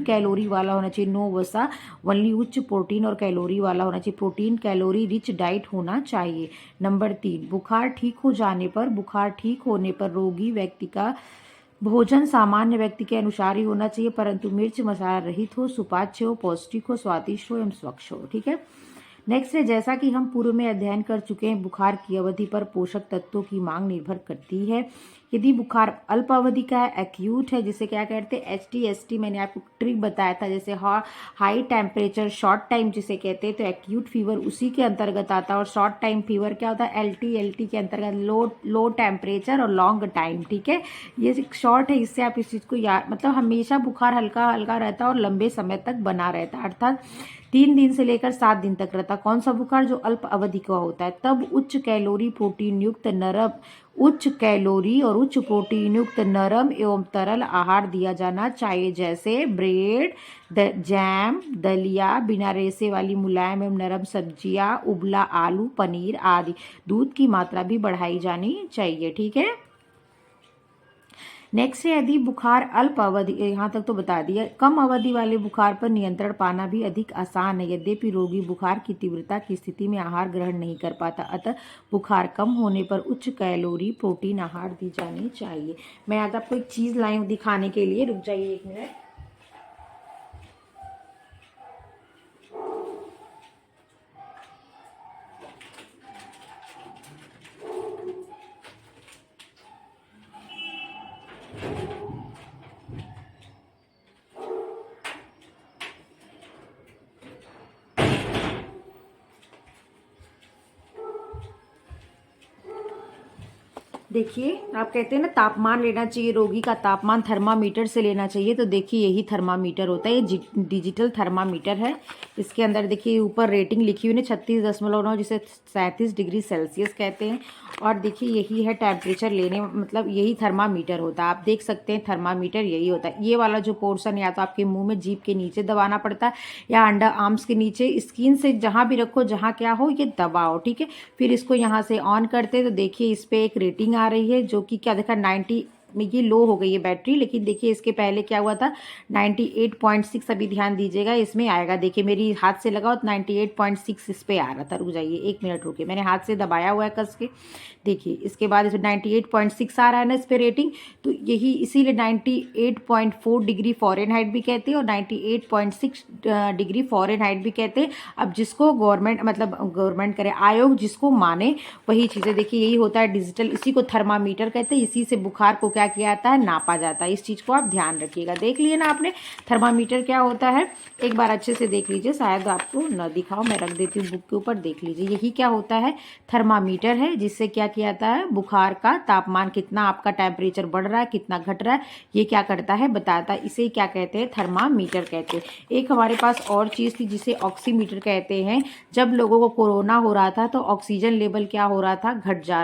S1: कैलोरी वाला होना चाहिए, नो वसा, ओनली उच्च प्रोटीन और कैलोरी वाला होना चाहिए। प्रोटीन कैलोरी रिच डाइट होना चाहिए। नंबर 3, बुखार ठीक होने पर रोगी व्यक्ति का भोजन सामान्य व्यक्ति के अनुसार ही होना चाहिए, परंतु मिर्च मसाला रहित हो, सुपाच्य हो, पौष्टिक हो, स्वादिष्ट हो एवं स्वच्छ हो, ठीक है। नेक्स्ट है, जैसा कि हम पूर्व में अध्ययन कर चुके हैं, बुखार की अवधि पर पोषक तत्वों की मांग निर्भर करती है। यदि बुखार अल्प अवधि का है, एक्यूट है, जिसे क्या कहते हैं HTST, मैंने आपको ट्रिक बताया था, जैसे हाई टेम्परेचर शॉर्ट टाइम जिसे कहते हैं, तो एक्यूट फीवर उसी के अंतर्गत आता है। और शॉर्ट टाइम फीवर क्या होता है, LT के अंतर्गत लो टेम्परेचर और लॉन्ग टाइम, ठीक है। ये शॉर्ट है, इससे आप इस चीज़ को याद, मतलब हमेशा बुखार हल्का हल्का रहता है और लंबे समय तक बना रहता है, अर्थात 3 दिन से लेकर 7 दिन तक रहता। कौन सा बुखार, जो अल्प अवधि का होता है। तब उच्च कैलोरी प्रोटीन युक्त नरम एवं तरल आहार दिया जाना चाहिए, जैसे ब्रेड, जैम, दलिया, बिना रेशे वाली मुलायम एवं नरम सब्जियां, उबला आलू, पनीर आदि। दूध की मात्रा भी बढ़ाई जानी चाहिए, ठीक है। नेक्स्ट है, यदि बुखार अल्प अवधि, यहाँ तक तो बता दिया। कम अवधि वाले बुखार पर नियंत्रण पाना भी अधिक आसान है, यद्यपि रोगी बुखार की तीव्रता की स्थिति में आहार ग्रहण नहीं कर पाता, अतः बुखार कम होने पर उच्च कैलोरी प्रोटीन आहार दी जानी चाहिए। मैं आज आपको एक चीज़ लाई हूँ दिखाने के लिए, रुक जाइए 1 मिनट। देखिए, आप कहते हैं ना तापमान लेना चाहिए, रोगी का तापमान थर्मामीटर से लेना चाहिए, तो देखिए यही थर्मामीटर होता है। ये डिजिटल थर्मामीटर है। इसके अंदर देखिए ऊपर रेटिंग लिखी हुई है 36.9, जिसे 37 डिग्री सेल्सियस कहते हैं। और देखिए यही है टेम्परेचर लेने, मतलब यही थर्मामीटर होता है। आप देख सकते हैं थर्मामीटर यही होता है। ये वाला जो पोर्शन या तो आपके मुंह में, जीभ के नीचे दबाना पड़ता है, या अंडर आर्म्स के नीचे, स्किन से जहाँ भी रखो, जहाँ क्या हो ये दबाओ, ठीक है। फिर इसको यहाँ से ऑन करते, तो देखिए इस पर एक रेटिंग आ रही है, जो कि क्या देखा 90 में, ये लो हो गई है बैटरी, लेकिन देखिए इसके पहले क्या हुआ था 98.6। अभी ध्यान दीजिएगा, इसमें आएगा, देखिए मेरी हाथ से लगाओ तो 98.6 इस पे आ रहा था। रुक जाइए 1 मिनट, रुके, मैंने हाथ से दबाया हुआ है कस के। देखिए इसके बाद इसमें 98.6 आ रहा है ना इस पे रेटिंग, तो यही इसीलिए 98.4 डिग्री फ़ारेनहाइट भी कहते हैं और 98.6 डिग्री फ़ारेनहाइट भी कहते हैं। अब जिसको गवर्नमेंट करे, आयोग जिसको माने वही चीज़ें। देखिए यही होता है डिजिटल, इसी को थर्मामीटर कहते हैं। इसी से बुखार को क्या किया जाता है, नापा जाता है। इस चीज़ को आप ध्यान रखिएगा। देख लिए ना आपने थर्मामीटर क्या होता है, एक बार अच्छे से देख लीजिए, शायद आपको न दिखाओ, मैं रख देती हूँ बुक के ऊपर, देख लीजिए। यही क्या होता है, थर्मामीटर है, जिससे क्या किया जाता है, बुखार का तापमान, कितना आपका टेम्परेचर बढ़ रहा है, कितना घट रहा है, ये क्या करता है, बताता है। इसे क्या कहते हैं, थर्मामीटर कहते हैं। एक हमारे पास और चीज़ थी जिसे ऑक्सीमीटर कहते हैं। जब लोगों को कोरोना हो रहा था तो ऑक्सीजन लेवल क्या हो रहा था, घट जा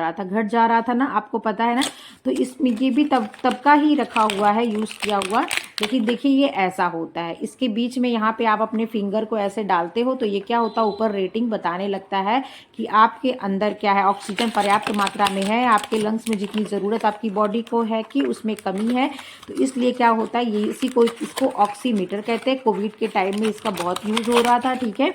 S1: रहा था ना, आपको पता है ना। तो इसमें ये भी तब का ही रखा हुआ है, यूज़ किया हुआ। लेकिन देखिए ये ऐसा होता है, इसके बीच में यहाँ पे आप अपने फिंगर को ऐसे डालते हो तो ये क्या होता है, ऊपर रेटिंग बताने लगता है कि आपके अंदर क्या है, ऑक्सीजन पर्याप्त मात्रा में है, आपके लंग्स में जितनी ज़रूरत आपकी बॉडी को है कि उसमें कमी है। तो इसलिए क्या होता है, ये इसको ऑक्सीमीटर कहते हैं। कोविड के टाइम में इसका बहुत यूज़ हो रहा था, ठीक है।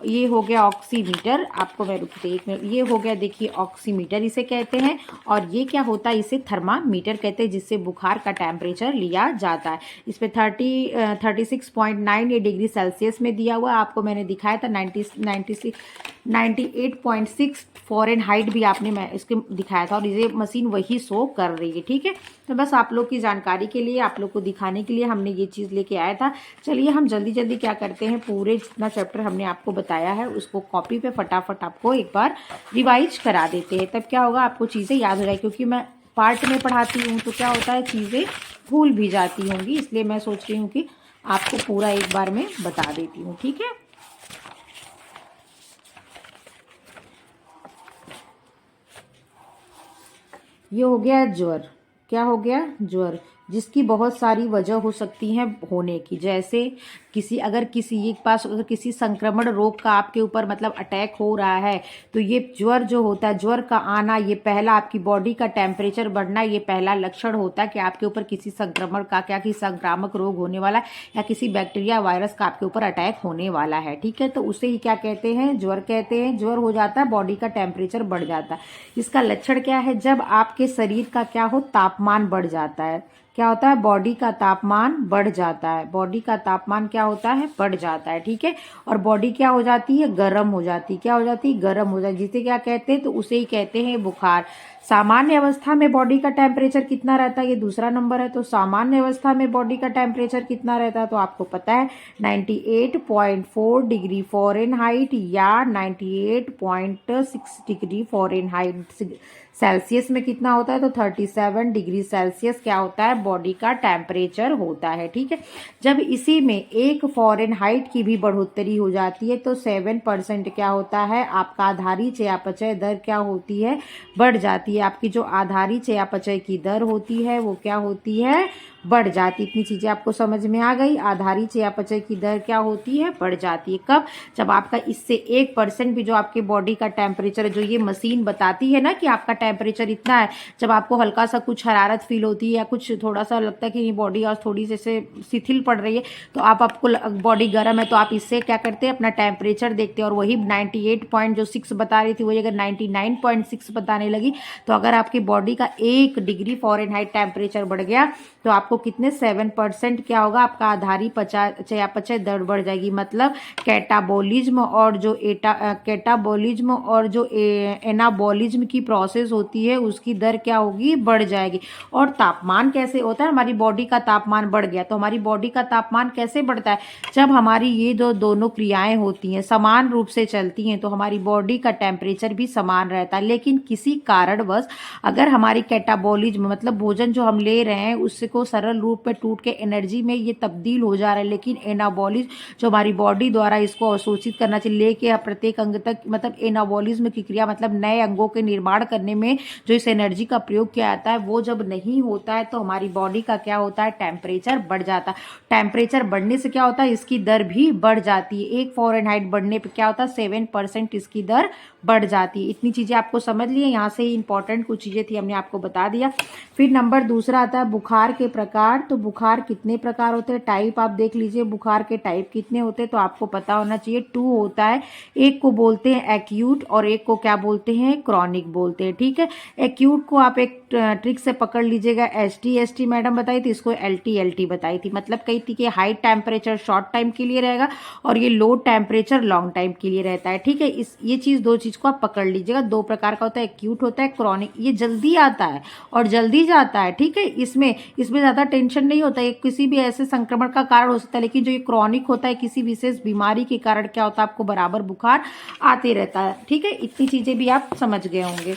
S1: ये हो गया ऑक्सीमीटर, आपको मैं रुकते एक मिनट, ये हो गया देखिए ऑक्सीमीटर इसे कहते हैं, और ये क्या होता है, इसे थर्मामीटर कहते हैं, जिससे बुखार का टेम्परेचर लिया जाता है। इस पे 36.9 ये डिग्री सेल्सियस में दिया हुआ है, आपको मैंने दिखाया था 98.6 फ़ारेनहाइट भी आपने मैं इसके दिखाया था, और ये मशीन वही शो कर रही है। ठीक है, तो बस आप लोग की जानकारी के लिए, आप लोग को दिखाने के लिए हमने ये चीज़ लेके आया था। चलिए हम जल्दी जल्दी क्या करते हैं, पूरे जितना चैप्टर हमने आपको बताया है उसको कॉपी पे फटाफट आपको एक बार रिवाइज करा देते हैं, तब क्या होगा आपको चीज़ें याद हो जाए, क्योंकि मैं पार्ट में पढ़ाती हूँ तो क्या होता है चीज़ें भूल भी जाती होंगी, इसलिए मैं सोच रही हूँ कि आपको पूरा एक बार में बता देती हूँ। ठीक है, ये हो गया ज्वर, क्या हो गया ज्वर, जिसकी बहुत सारी वजह हो सकती हैं होने की, जैसे किसी के पास अगर किसी संक्रमण रोग का आपके ऊपर मतलब अटैक हो रहा है, तो ये ज्वर जो होता है, ज्वर का आना, ये पहला आपकी बॉडी का टेम्परेचर बढ़ना, ये पहला लक्षण होता है कि आपके ऊपर किसी संक्रमण का, क्या किसी संक्रामक रोग होने वाला है, या किसी बैक्टीरिया वायरस का आपके ऊपर अटैक होने वाला है। ठीक है, तो उसे ही क्या कहते हैं, ज्वर कहते हैं। ज्वर हो जाता है, बॉडी का टेम्परेचर बढ़ जाता है। इसका लक्षण क्या है, जब आपके शरीर का क्या हो, तापमान बढ़ जाता है। क्या होता है, बॉडी का तापमान बढ़ जाता है, बॉडी का तापमान क्या होता है, बढ़ जाता है। ठीक है, और बॉडी क्या हो जाती है, गर्म हो जाती है, क्या हो जाती है, गर्म हो जाती है, जिसे क्या कहते हैं, तो उसे ही कहते हैं बुखार। सामान्य अवस्था में बॉडी का टेम्परेचर कितना रहता है, ये दूसरा नंबर है, तो सामान्य अवस्था में बॉडी का टेम्परेचर कितना रहता है, तो आपको पता है 98.4 डिग्री फ़ारेनहाइट या 98.6 डिग्री फ़ारेनहाइट। सेल्सियस में कितना होता है, तो 37 डिग्री सेल्सियस क्या होता है, बॉडी का टेम्परेचर होता है। ठीक है, जब इसी में 1 फ़ारेनहाइट की भी बढ़ोतरी हो जाती है तो 7% क्या होता है, आपका आधारी चयापचय दर क्या होती है, बढ़ जाती है। आपकी जो आधारी चयापचय की दर होती है वो क्या होती है, बढ़ जाती। इतनी चीज़ें आपको समझ में आ गई। आधारी चयापचय की दर क्या होती है, बढ़ जाती है। कब, जब आपका इससे 1% भी जो आपके बॉडी का टेम्परेचर, जो ये मशीन बताती है ना कि आपका टेम्परेचर इतना है, जब आपको हल्का सा कुछ हरारत फील होती है या कुछ थोड़ा सा लगता है कि बॉडी और थोड़ी जैसे शिथिल पड़ रही है, तो आपको बॉडी गर्म है, तो आप इससे क्या करते हैं, अपना टेम्परेचर देखते हैं, और वही 98.6 बता रही थी, वही अगर 99.6 बताने लगी, तो अगर आपकी बॉडी का 1 डिग्री फ़ारेनहाइट टेम्परेचर बढ़ गया तो आपको कितने 7% क्या होगा, आपका आधारी चयापचय दर बढ़ जाएगी। मतलब कैटाबोलिज्म और जो कैटाबोलिज्म और जो एनाबोलिज्म की प्रोसेस होती है उसकी दर क्या होगी, बढ़ जाएगी। और तापमान कैसे होता है, हमारी बॉडी का तापमान बढ़ गया, तो हमारी बॉडी का तापमान कैसे बढ़ता है, जब हमारी ये जो दोनों क्रियाएं होती हैं समान रूप से चलती हैं तो हमारी बॉडी का टेम्परेचर भी समान रहता है। लेकिन किसी कारणवश अगर हमारी कैटाबोलिज्म मतलब भोजन जो हम ले रहे हैं उसको सरल रूप में टूट के एनर्जी में ये तब्दील हो जा रहा है, लेकिन एनाबॉलिज्म जो हमारी बॉडी द्वारा इसको अवशोषित करना चाहिए, लेके प्रत्येक अंग तक, मतलब एनाबॉलिज्म की क्रिया मतलब नए अंगों के निर्माण करने में जो इस एनर्जी का प्रयोग किया जाता है वो जब नहीं होता है तो हमारी बॉडी का क्या होता है, टेम्परेचर बढ़ जाता है। टेम्परेचर बढ़ने से क्या होता है, इसकी दर भी बढ़ जाती है। 1 फ़ारेनहाइट बढ़ने पर क्या होता है, 7% इसकी दर बढ़ जाती है। इतनी चीज़ें आपको समझ लिए, यहाँ से ही इंपॉर्टेंट कुछ चीज़ें थी हमने आपको बता दिया। फिर नंबर दूसरा आता है बुखार के प्रकार। तो बुखार कितने प्रकार होते हैं, टाइप आप देख लीजिए, बुखार के टाइप कितने होते हैं, तो आपको पता होना चाहिए 2 होता है। एक को बोलते हैं एक्यूट और एक को क्या बोलते हैं, क्रॉनिक बोलते हैं। ठीक है, एक्यूट को आप एक ट्रिक से पकड़ लीजिएगा, एसटी मैडम बताई थी, इसको एलटी बताई थी। मतलब कही थी कि हाई टेम्परेचर शॉर्ट टाइम के लिए रहेगा और ये लो टेम्परेचर लॉन्ग टाइम के लिए रहता है। ठीक है, ये चीज़, दो चीज़ को आप पकड़ लीजिएगा। 2 प्रकार का होता है, एक्यूट होता है, क्रॉनिक। ये जल्दी आता है और जल्दी जाता है। ठीक है, इसमें ज़्यादा टेंशन नहीं होता है, किसी भी ऐसे संक्रमण का कारण हो सकता है। लेकिन जो ये क्रॉनिक होता है, किसी विशेष बीमारी के कारण क्या होता है, आपको बराबर बुखार आते रहता है। ठीक है, इतनी चीज़ें भी आप समझ गए होंगे।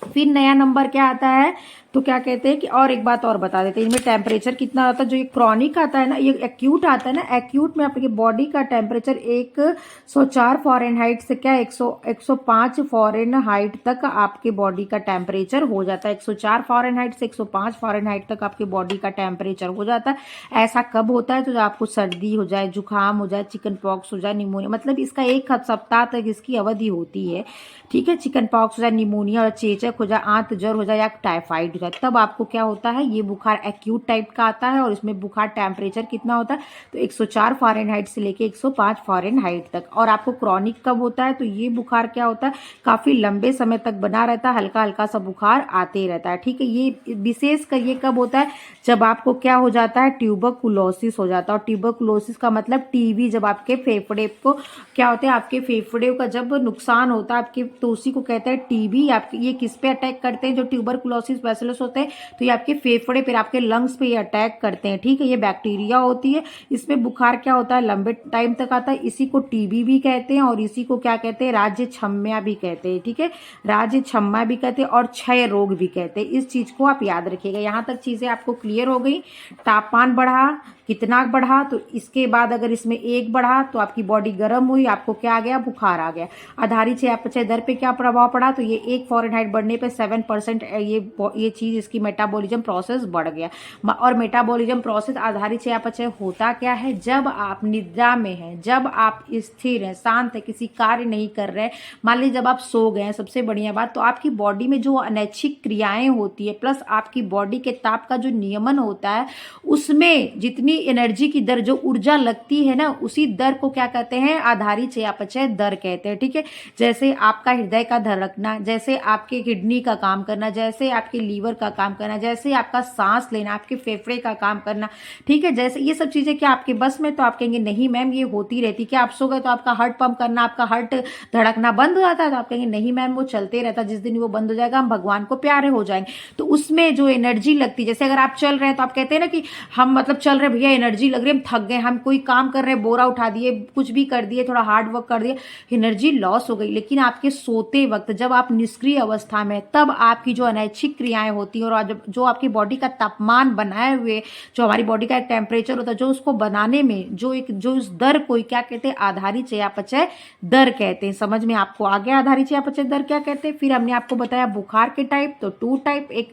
S1: फिर नया नंबर क्या आता है, तो क्या कहते हैं कि और एक बात और बता देते हैं, इनमें टेम्परेचर कितना आता है। जो ये क्रॉनिक आता है ना, ये एक्यूट आता है ना, एक्यूट में आपकी बॉडी का टेम्परेचर 104 फ़ारेनहाइट से क्या 105 फ़ारेनहाइट तक आपके बॉडी का टेम्परेचर हो जाता है। 104 फ़ारेनहाइट से 105 फ़ारेनहाइट तक आपके बॉडी का टेम्परेचर हो जाता है। ऐसा कब होता है, तो जब आपको सर्दी हो जाए, जुकाम हो जाए, चिकन पॉक्स हो जाए, निमोनिया, मतलब इसका 1 सप्ताह तक इसकी अवधि होती है। ठीक है, चिकन पॉक्स हो जाए, निमोनिया और चेचक हो जाए, आंत ज्वर हो जाए या टाइफाइड हो जाए, जाए, तब आपको क्या होता है, ये बुखार एक्यूट टाइप का आता है और इसमें बुखार टेम्परेचर कितना होता है, तो 104 फ़ारेनहाइट से लेके 105 फ़ारेनहाइट तक। और आपको क्रॉनिक कब होता है, तो ये बुखार क्या होता है, काफ़ी लंबे समय तक बना रहता है, हल्का हल्का सा बुखार आते रहता है। ठीक है, ये विशेष कर ये कब होता है, जब आपको क्या हो जाता है, ट्यूबरकुलोसिस हो जाता है। और ट्यूबरकुलोसिस का मतलब टीबी, जब आपके फेफड़े को क्या होता है, आपके फेफड़े का जब नुकसान होता है आपके, तो उसी को कहते हैं टीबी। आपके ये किस पे अटैक करते हैं, जो ट्यूबरकुलोसिस बैसिलस होते हैं, तो ये आपके फेफड़े पर, आपके लंग्स पे ये अटैक करते हैं। ठीक है, ये बैक्टीरिया होती है, इसमें बुखार क्या होता है, लंबे टाइम तक आता है। इसी को टीबी भी कहते हैं और इसी को क्या कहते हैं, राज्य छम्या भी कहते हैं। ठीक है, राज्य छम्या भी कहते हैं और क्षय रोग भी कहते हैं। इस चीज को आप याद रखिएगा। यहाँ तक चीजें आपको क्लियर हो गई। तापमान बढ़ा, कितना बढ़ा, तो इसके बाद अगर इसमें 1 बढ़ा तो आपकी बॉडी गर्म हुई, आपको क्या आ गया, बुखार आ गया। आधारित चयापचय दर पे क्या प्रभाव पड़ा, तो ये 1 फ़ारेनहाइट बढ़ने पे 7% ये चीज, इसकी मेटाबॉलिज्म प्रोसेस बढ़ गया। और मेटाबॉलिज्म प्रोसेस आधारित चयापचय होता क्या है, जब आप निद्रा में हैं, जब आप स्थिर हैं, शांत है, किसी कार्य नहीं कर रहे, मान लीजिए जब आप सो गए हैं, सबसे बढ़िया बात, तो आपकी बॉडी में जो अनैच्छिक क्रियाएं होती है प्लस आपकी बॉडी के ताप का जो नियमन होता है, उसमें जितनी एनर्जी की दर, जो ऊर्जा लगती है ना, उसी दर को क्या कहते हैं, आधारित चयापचय दर कहते हैं। ठीक है, जैसे आपका हृदय का धड़कना, जैसे आपके किडनी का काम करना, जैसे आपके लीवर का काम करना, जैसे आपका सांस लेना, आपके फेफड़े का काम करना। ठीक है, जैसे ये सब चीजें क्या आपके बस में, तो आप कहेंगे नहीं मैम ये होती रहती। क्या आप सो गए तो आपका हार्ट पंप करना, आपका हार्ट धड़कना बंद हो जाता है, तो आप कहेंगे नहीं मैम वो चलते रहता, जिस दिन वो बंद हो जाएगा हम भगवान को प्यारे हो जाएंगे। तो उसमें जो एनर्जी लगती है, जैसे अगर आप चल रहे हैं तो आप कहते हैं ना कि हम मतलब चल रहे भैया, एनर्जी लग रही है, हम थक गए, हम कोई काम कर रहे हैं, बोरा उठा दिए, कुछ भी कर दिए, थोड़ा हार्ड वर्क कर दिए, एनर्जी लॉस हो गई। लेकिन आपके सोते वक्त, जब आप निष्क्रिय अवस्था में, तब आपकी जो अनैच्छिक क्रियाएं होती हैं और जो आपकी बॉडी का तापमान बनाए हुए, जो हमारी बॉडी का एक टेम्परेचर होता है, जो उसको बनाने में जो उस दर को क्या कहते हैं, आधारित चयापचय दर कहते हैं। समझ में आपको आ गया आधारित चयापचय दर क्या कहते हैं। फिर हमने आपको बताया बुखार के टाइप, तो 2 टाइप, एक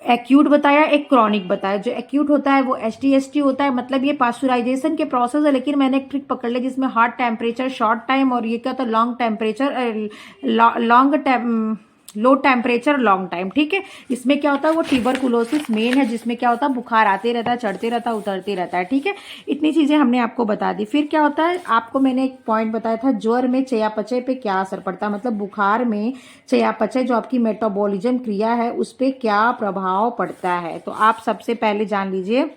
S1: एक्यूट बताया, एक क्रॉनिक बताया। जो एक्यूट होता है वो HTST होता है, मतलब ये पास्चुराइजेशन के प्रोसेस है, लेकिन मैंने एक ट्रिक पकड़ लिया जिसमें हार्ड टेम्परेचर शॉर्ट टाइम, और ये क्या होता है, long temperature low temperature long time. ठीक है, इसमें क्या होता है, वो ट्यूबरकुलोसिस मेन है, जिसमें क्या होता है, बुखार आते रहता है, चढ़ते रहता है, उतरते रहता है। ठीक है, इतनी चीजें हमने आपको बता दी। फिर क्या होता है, आपको मैंने एक पॉइंट बताया था, ज्वर में चयापचय पे क्या असर पड़ता है, मतलब बुखार में चयापचय, जो आपकी मेटाबॉलिज्म क्रिया है, उस पर क्या प्रभाव पड़ता है। तो आप सबसे पहले जान लीजिए,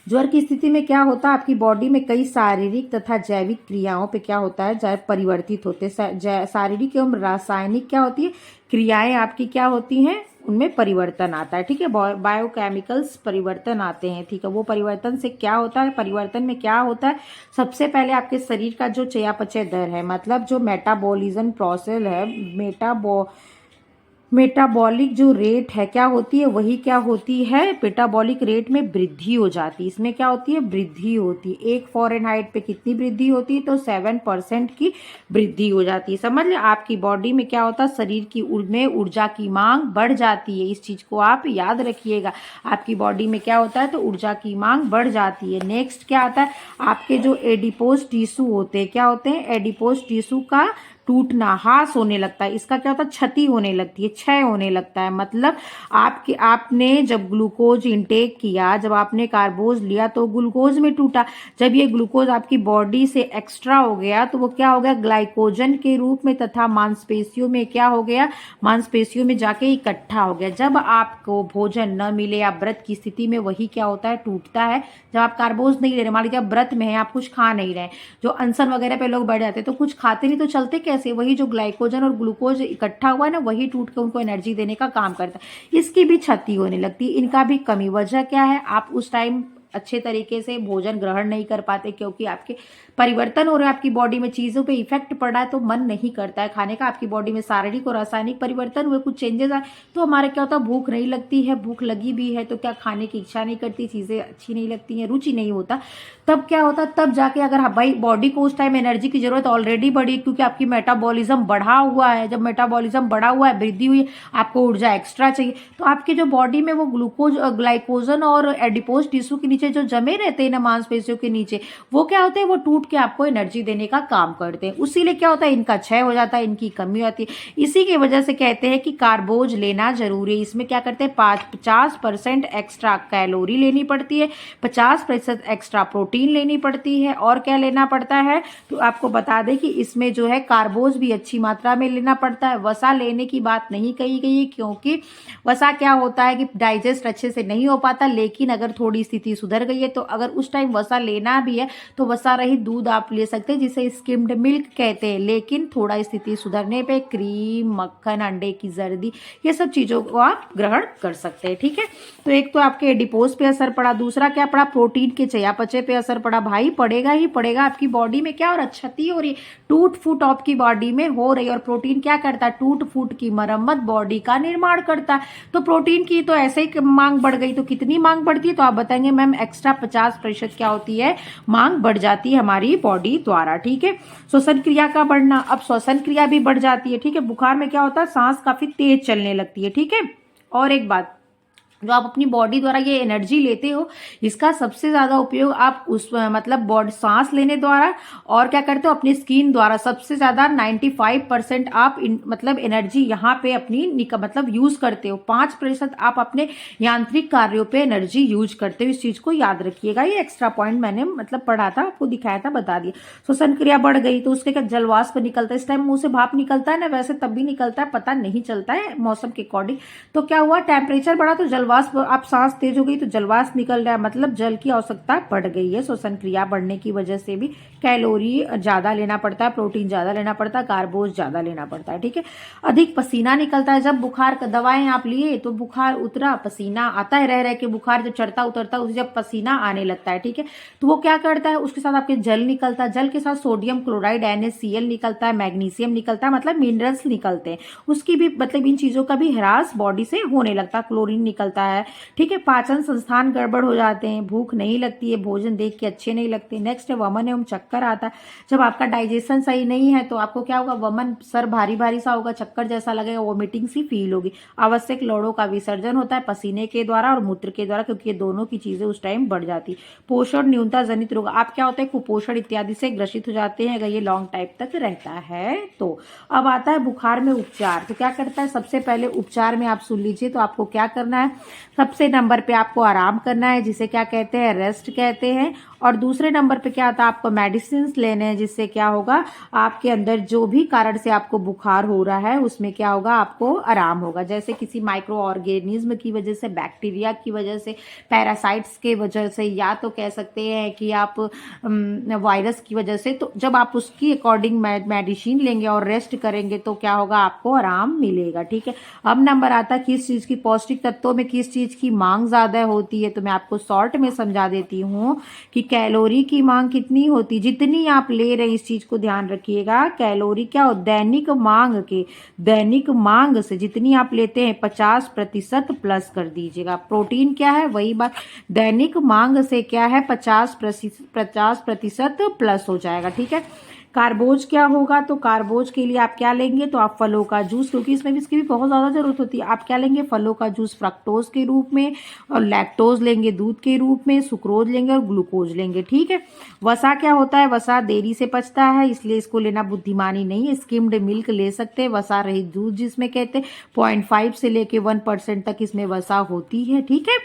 S1: ज्वर की स्थिति में क्या होता है, आपकी बॉडी में कई शारीरिक तथा जैविक क्रियाओं पे क्या होता है, परिवर्तित होते हैं। शारीरिक एवं रासायनिक क्या होती है, क्रियाएं आपकी क्या होती हैं, उनमें परिवर्तन आता है। ठीक है, बायोकेमिकल्स परिवर्तन आते हैं। ठीक है, वो परिवर्तन से क्या होता है, परिवर्तन में क्या होता है, सबसे पहले आपके शरीर का जो चयापचय दर है, मतलब जो मेटाबॉलिज्म प्रोसेस है, मेटाबॉलिक जो रेट है क्या होती है, वही क्या होती है, मेटाबॉलिक रेट में वृद्धि हो जाती है। इसमें क्या होती है, वृद्धि होती है। 1 फ़ारेनहाइट पे कितनी वृद्धि होती है, तो 7% की वृद्धि हो जाती है। समझ लें, आपकी बॉडी में क्या होता है, शरीर की में ऊर्जा की मांग बढ़ जाती है। इस चीज को आप याद रखिएगा, आपकी बॉडी में क्या होता है, तो ऊर्जा की मांग बढ़ जाती है। नेक्स्ट क्या आता है, आपके जो एडिपोज टिश्यू होते हैं, क्या होते हैं, एडिपोज टिश्यू का टूटना, ह्रास होने लगता है। इसका क्या होता है, क्षति होने लगती है, क्षय होने लगता है। मतलब आपने जब ग्लूकोज इंटेक किया, जब आपने कार्बोज लिया, तो ग्लूकोज में टूटा। जब ये ग्लूकोज आपकी बॉडी से एक्स्ट्रा हो गया, तो वो क्या हो गया, ग्लाइकोजन के रूप में, तथा मांसपेशियों में क्या हो गया, मांसपेशियों में जाके इकट्ठा हो गया। जब आपको भोजन न मिले या व्रत की स्थिति में, वही क्या होता है, टूटता है। जब आप कार्बोज नहीं ले रहे, मान लीजिए आप व्रत में हैं, आप कुछ खा नहीं रहे, जो अनशन वगैरह पे लोग बैठ जाते हैं, तो कुछ खाते नहीं तो चलते कैसे, वही जो ग्लाइकोजन और ग्लूकोज इकट्ठा हुआ है ना, वही टूट के उनको एनर्जी देने का काम करता है। इसकी भी क्षति होने लगती है, इनका भी कमी। वजह क्या है, आप उस टाइम अच्छे तरीके से भोजन ग्रहण नहीं कर पाते, क्योंकि आपके परिवर्तन हो रहा है, आपकी बॉडी में चीजों पे इफेक्ट पड़ रहा है, तो मन नहीं करता है खाने का। आपकी बॉडी में शारीरिक और रासायनिक परिवर्तन हुए, कुछ चेंजेस आए, तो हमारे क्या होता है, भूख नहीं लगती है। भूख लगी भी है तो क्या खाने की इच्छा नहीं करती, चीजें अच्छी नहीं लगती हैं, रुचि नहीं होता। तब क्या होता है, तब जाके अगर भाई बॉडी को उस टाइम एनर्जी की जरूरत ऑलरेडी बढ़ी, क्योंकि आपकी मेटाबॉलिज्म बढ़ा हुआ है। जब मेटाबॉलिज्म बढ़ा हुआ है, वृद्धि हुई, आपको ऊर्जा एक्स्ट्रा चाहिए, तो आपकी जो बॉडी में वो ग्लूकोज, ग्लाइकोजन और एडिपोज टिश्यू के नीचे चीजें जो जमे रहते हैं ना मांसपेशियों के नीचे, वो क्या होते हैं, वो टूट के आपको एनर्जी देने का काम करते हैं। उसीलिए क्या होता है, इनका क्षय हो जाता है, इनकी कमी होती है। इसी की वजह से कहते हैं कि कार्बोज लेना जरूरी है। इसमें क्या करते हैं, 50% एक्स्ट्रा कैलोरी लेनी पड़ती है, 50% एक्स्ट्रा प्रोटीन लेनी पड़ती है, और क्या लेना पड़ता है, तो आपको बता दें कि इसमें जो है कार्बोज भी अच्छी मात्रा में लेना पड़ता है। वसा लेने की बात नहीं कही गई है, क्योंकि वसा क्या होता है कि डाइजेस्ट अच्छे से नहीं हो पाता। लेकिन अगर थोड़ी स्थिति सुधर गई है तो अगर उस टाइम वसा लेना भी है तो वसा रहित दूध आप ले सकते हैं, जिसे स्किम्ड मिल्क कहते हैं। लेकिन थोड़ा स्थिति सुधरने पे क्रीम, मक्खन, अंडे की जर्दी, ये सब चीजों को आप ग्रहण कर सकते हैं। ठीक है, तो एक तो आपके एडिपोज पे असर पड़ा, दूसरा क्या पड़ा, प्रोटीन के चयापचय पे असर पड़ा। भाई पड़ेगा ही पड़ेगा, आपकी बॉडी में क्या हो रहा है, क्षति हो रही है, टूट फूट आपकी बॉडी में हो रही है। और प्रोटीन क्या करता है, टूट फूट की मरम्मत, बॉडी का निर्माण करता है। तो प्रोटीन की तो ऐसे ही मांग बढ़ गई, तो कितनी मांग बढ़ती है, तो आप बताएंगे मैम एक्स्ट्रा 50% क्या होती है, मांग बढ़ जाती है हमारी बॉडी द्वारा। ठीक है, श्वसन क्रिया का बढ़ना, अब श्वसन क्रिया भी बढ़ जाती है। ठीक है, बुखार में क्या होता है, सांस काफी तेज चलने लगती है। ठीक है, और एक बात, जो आप अपनी बॉडी द्वारा ये एनर्जी लेते हो, इसका सबसे ज्यादा उपयोग आप उस मतलब बॉडी सांस लेने द्वारा, और क्या करते हो, अपनी स्किन द्वारा। सबसे ज्यादा 95% आप मतलब एनर्जी यहाँ पे अपनी मतलब यूज करते हो, 5% आप अपने यांत्रिक कार्यों पे एनर्जी यूज करते हो। इस चीज को याद रखिएगा, ये एक्स्ट्रा पॉइंट मैंने मतलब पढ़ा था, आपको दिखाया था, बता दिया। श्वसन क्रिया बढ़ गई तो उसके क्या, जलवाष्प निकलता है। इस टाइम मुंह से भाप निकलता है ना, वैसे तब भी निकलता है, पता नहीं चलता है मौसम के अकॉर्डिंग। तो क्या हुआ, टेम्परेचर बढ़ा तो जलवाष्प, आप सांस तेज हो गई तो जलवाष्प निकल रहा है, मतलब जल की आवश्यकता बढ़ गई है। श्वसन क्रिया बढ़ने की वजह से भी कैलोरी ज्यादा लेना पड़ता है, प्रोटीन ज्यादा लेना पड़ता है, कार्बोज ज्यादा लेना पड़ता है। ठीक है, अधिक पसीना निकलता है। जब बुखार का दवाएं आप लिए तो बुखार उतरा, पसीना आता है, रह रह के बुखार जब चढ़ता उतरता है, उसे जब पसीना आने लगता है, ठीक है, तो वो क्या करता है, उसके साथ आपके जल निकलता है, जल के साथ सोडियम क्लोराइड NaCl निकलता है, मैग्नीशियम निकलता है, मतलब मिनरल्स निकलते हैं। उसकी भी मतलब इन चीजों का भी ह्रास बॉडी से होने लगता है, क्लोरीन निकलता है। ठीक है, पाचन संस्थान गड़बड़ हो जाते हैं, भूख नहीं लगती है, भोजन देख के अच्छे नहीं लगते। नेक्स्ट है वमन एवं चक्कर आता है। जब आपका डाइजेशन सही नहीं है तो आपको क्या होगा, वमन, सर भारी भारी सा होगा, चक्कर जैसा लगेगा, वोमिटिंग सी फील होगी। आवश्यक लौड़ों का विसर्जन होता है पसीने के द्वारा और मूत्र के द्वारा, क्योंकि ये दोनों की चीजें उस टाइम बढ़ जाती। पोषण न्यूनता जनित रोग, आप क्या होता है, कुपोषण इत्यादि से ग्रसित हो जाते हैं अगर ये लॉन्ग टाइम तक रहता है तो। अब आता है बुखार में उपचार, तो क्या करता है, सबसे पहले उपचार में आप सुन लीजिए, तो आपको क्या करना है, सबसे नंबर पे आपको आराम करना है, जिसे क्या कहते हैं, रेस्ट कहते हैं। और दूसरे नंबर पे क्या आता है, आपको मेडिसिन लेने हैं, जिससे क्या होगा, आपके अंदर जो भी कारण से आपको बुखार हो रहा है उसमें क्या होगा, आपको आराम होगा। जैसे किसी माइक्रो ऑर्गेनिज्म की वजह से, बैक्टीरिया की वजह से, पैरासाइट्स के वजह से, या तो कह सकते हैं कि आप वायरस की वजह से, तो जब आप उसकी अकॉर्डिंग मेडिसिन लेंगे और रेस्ट करेंगे तो क्या होगा, आपको आराम मिलेगा। ठीक है, अब नंबर आता है किस चीज की, पौष्टिक तत्वों में किस चीज की मांग ज्यादा होती है, तो मैं आपको शॉर्ट में समझा देती हूँ कि कैलोरी की मांग कितनी होती, जितनी आप ले रहे हैं, इस चीज को ध्यान रखिएगा। कैलोरी क्या हो, दैनिक मांग से जितनी आप लेते हैं 50% प्लस कर दीजिएगा। प्रोटीन क्या है, वही बात, दैनिक मांग से क्या है, 50% प्लस हो जाएगा। ठीक है, कार्बोज क्या होगा, तो कार्बोज के लिए आप क्या लेंगे, तो आप फलों का जूस, क्योंकि इसमें भी इसकी भी बहुत ज्यादा जरूरत होती है, आप क्या लेंगे, फलों का जूस फ्रक्टोज के रूप में, और लैक्टोज लेंगे दूध के रूप में, सुक्रोज लेंगे और ग्लूकोज लेंगे। ठीक है, वसा क्या होता है, वसा देरी से पचता है, इसलिए इसको लेना बुद्धिमानी नहीं है। स्किम्ड मिल्क ले सकते हैं, वसा रहित दूध जिसमें कहते हैं 0.5 से लेके 1% तक इसमें वसा होती है। ठीक है,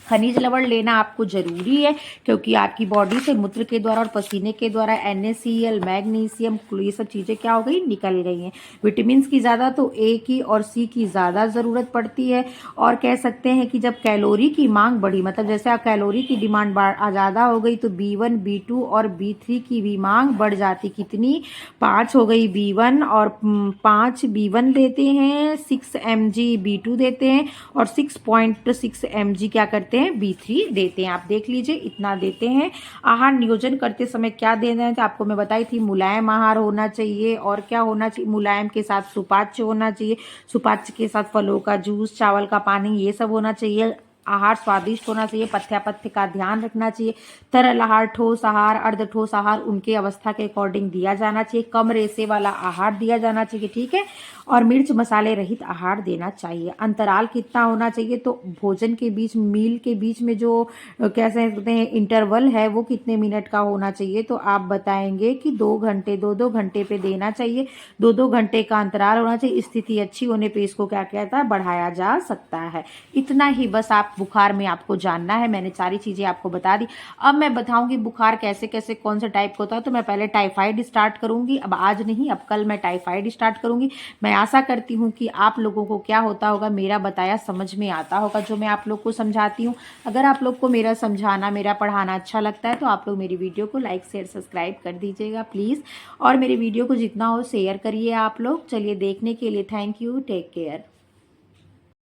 S1: खनिज लवण लेना आपको जरूरी है, क्योंकि आपकी बॉडी से मूत्र के द्वारा और पसीने के द्वारा NaCl, मैग्नीशियम, ये सब चीजें क्या हो गई, निकल गई हैं। विटामिन की ज्यादा तो A की और C की ज्यादा जरूरत पड़ती है। और कह सकते हैं कि जब कैलोरी की मांग बढ़ी, मतलब जैसे आप कैलोरी की डिमांड ज्यादा हो गई, तो B1, B2 और B3 की भी मांग बढ़ जाती। कितनी, 5 हो गई B1, और 5 B1 देते हैं, 6 mg B2 देते हैं, और 6.6 mg क्या करते हैं, B3 देते हैं। आप देख लीजिए, इतना देते हैं। आहार नियोजन करते समय क्या देना है, तो आपको मैं बताई थी, मुलायम आहार होना चाहिए, और क्या होना चाहिए, मुलायम के साथ सुपाच्य होना चाहिए, सुपाच्य के साथ फलों का जूस, चावल का पानी, ये सब होना चाहिए। आहार स्वादिष्ट होना चाहिए, पथ्यापथ्य का ध्यान रखना चाहिए। तरल आहार, ठोस आहार, अर्ध ठोस आहार उनके अवस्था के अकॉर्डिंग दिया जाना चाहिए। कम रेशे वाला आहार दिया जाना चाहिए। ठीक है, और मिर्च मसाले रहित आहार देना चाहिए। अंतराल कितना होना चाहिए, तो भोजन के बीच, मील के बीच में जो कह सकते हैं इंटरवल है, वो कितने मिनट का होना चाहिए, तो आप बताएंगे कि 2 घंटे, 2-2 घंटे पे देना चाहिए। 2-2 घंटे का अंतराल होना चाहिए। स्थिति अच्छी होने पे इसको क्या कहता है, बढ़ाया जा सकता है। इतना ही बस आप बुखार में आपको जानना है। मैंने सारी चीजें आपको बता दी। अब मैं बताऊंगी बुखार कैसे कैसे कौन से टाइप का होता है। तो मैं पहले टाइफाइड स्टार्ट करूंगी, अब आज नहीं, अब कल मैं टाइफाइड स्टार्ट करूंगी। मैं आशा करती हूँ कि आप लोगों को क्या होता होगा, मेरा बताया समझ में आता होगा जो मैं आप लोग को समझाती हूँ। अगर आप लोग को मेरा समझाना, मेरा पढ़ाना अच्छा लगता है तो आप लोग मेरी वीडियो को लाइक शेयर सब्सक्राइब कर दीजिएगा प्लीज़। और मेरी वीडियो को जितना हो शेयर करिए आप लोग। चलिए, देखने के लिए थैंक यू, टेक केयर।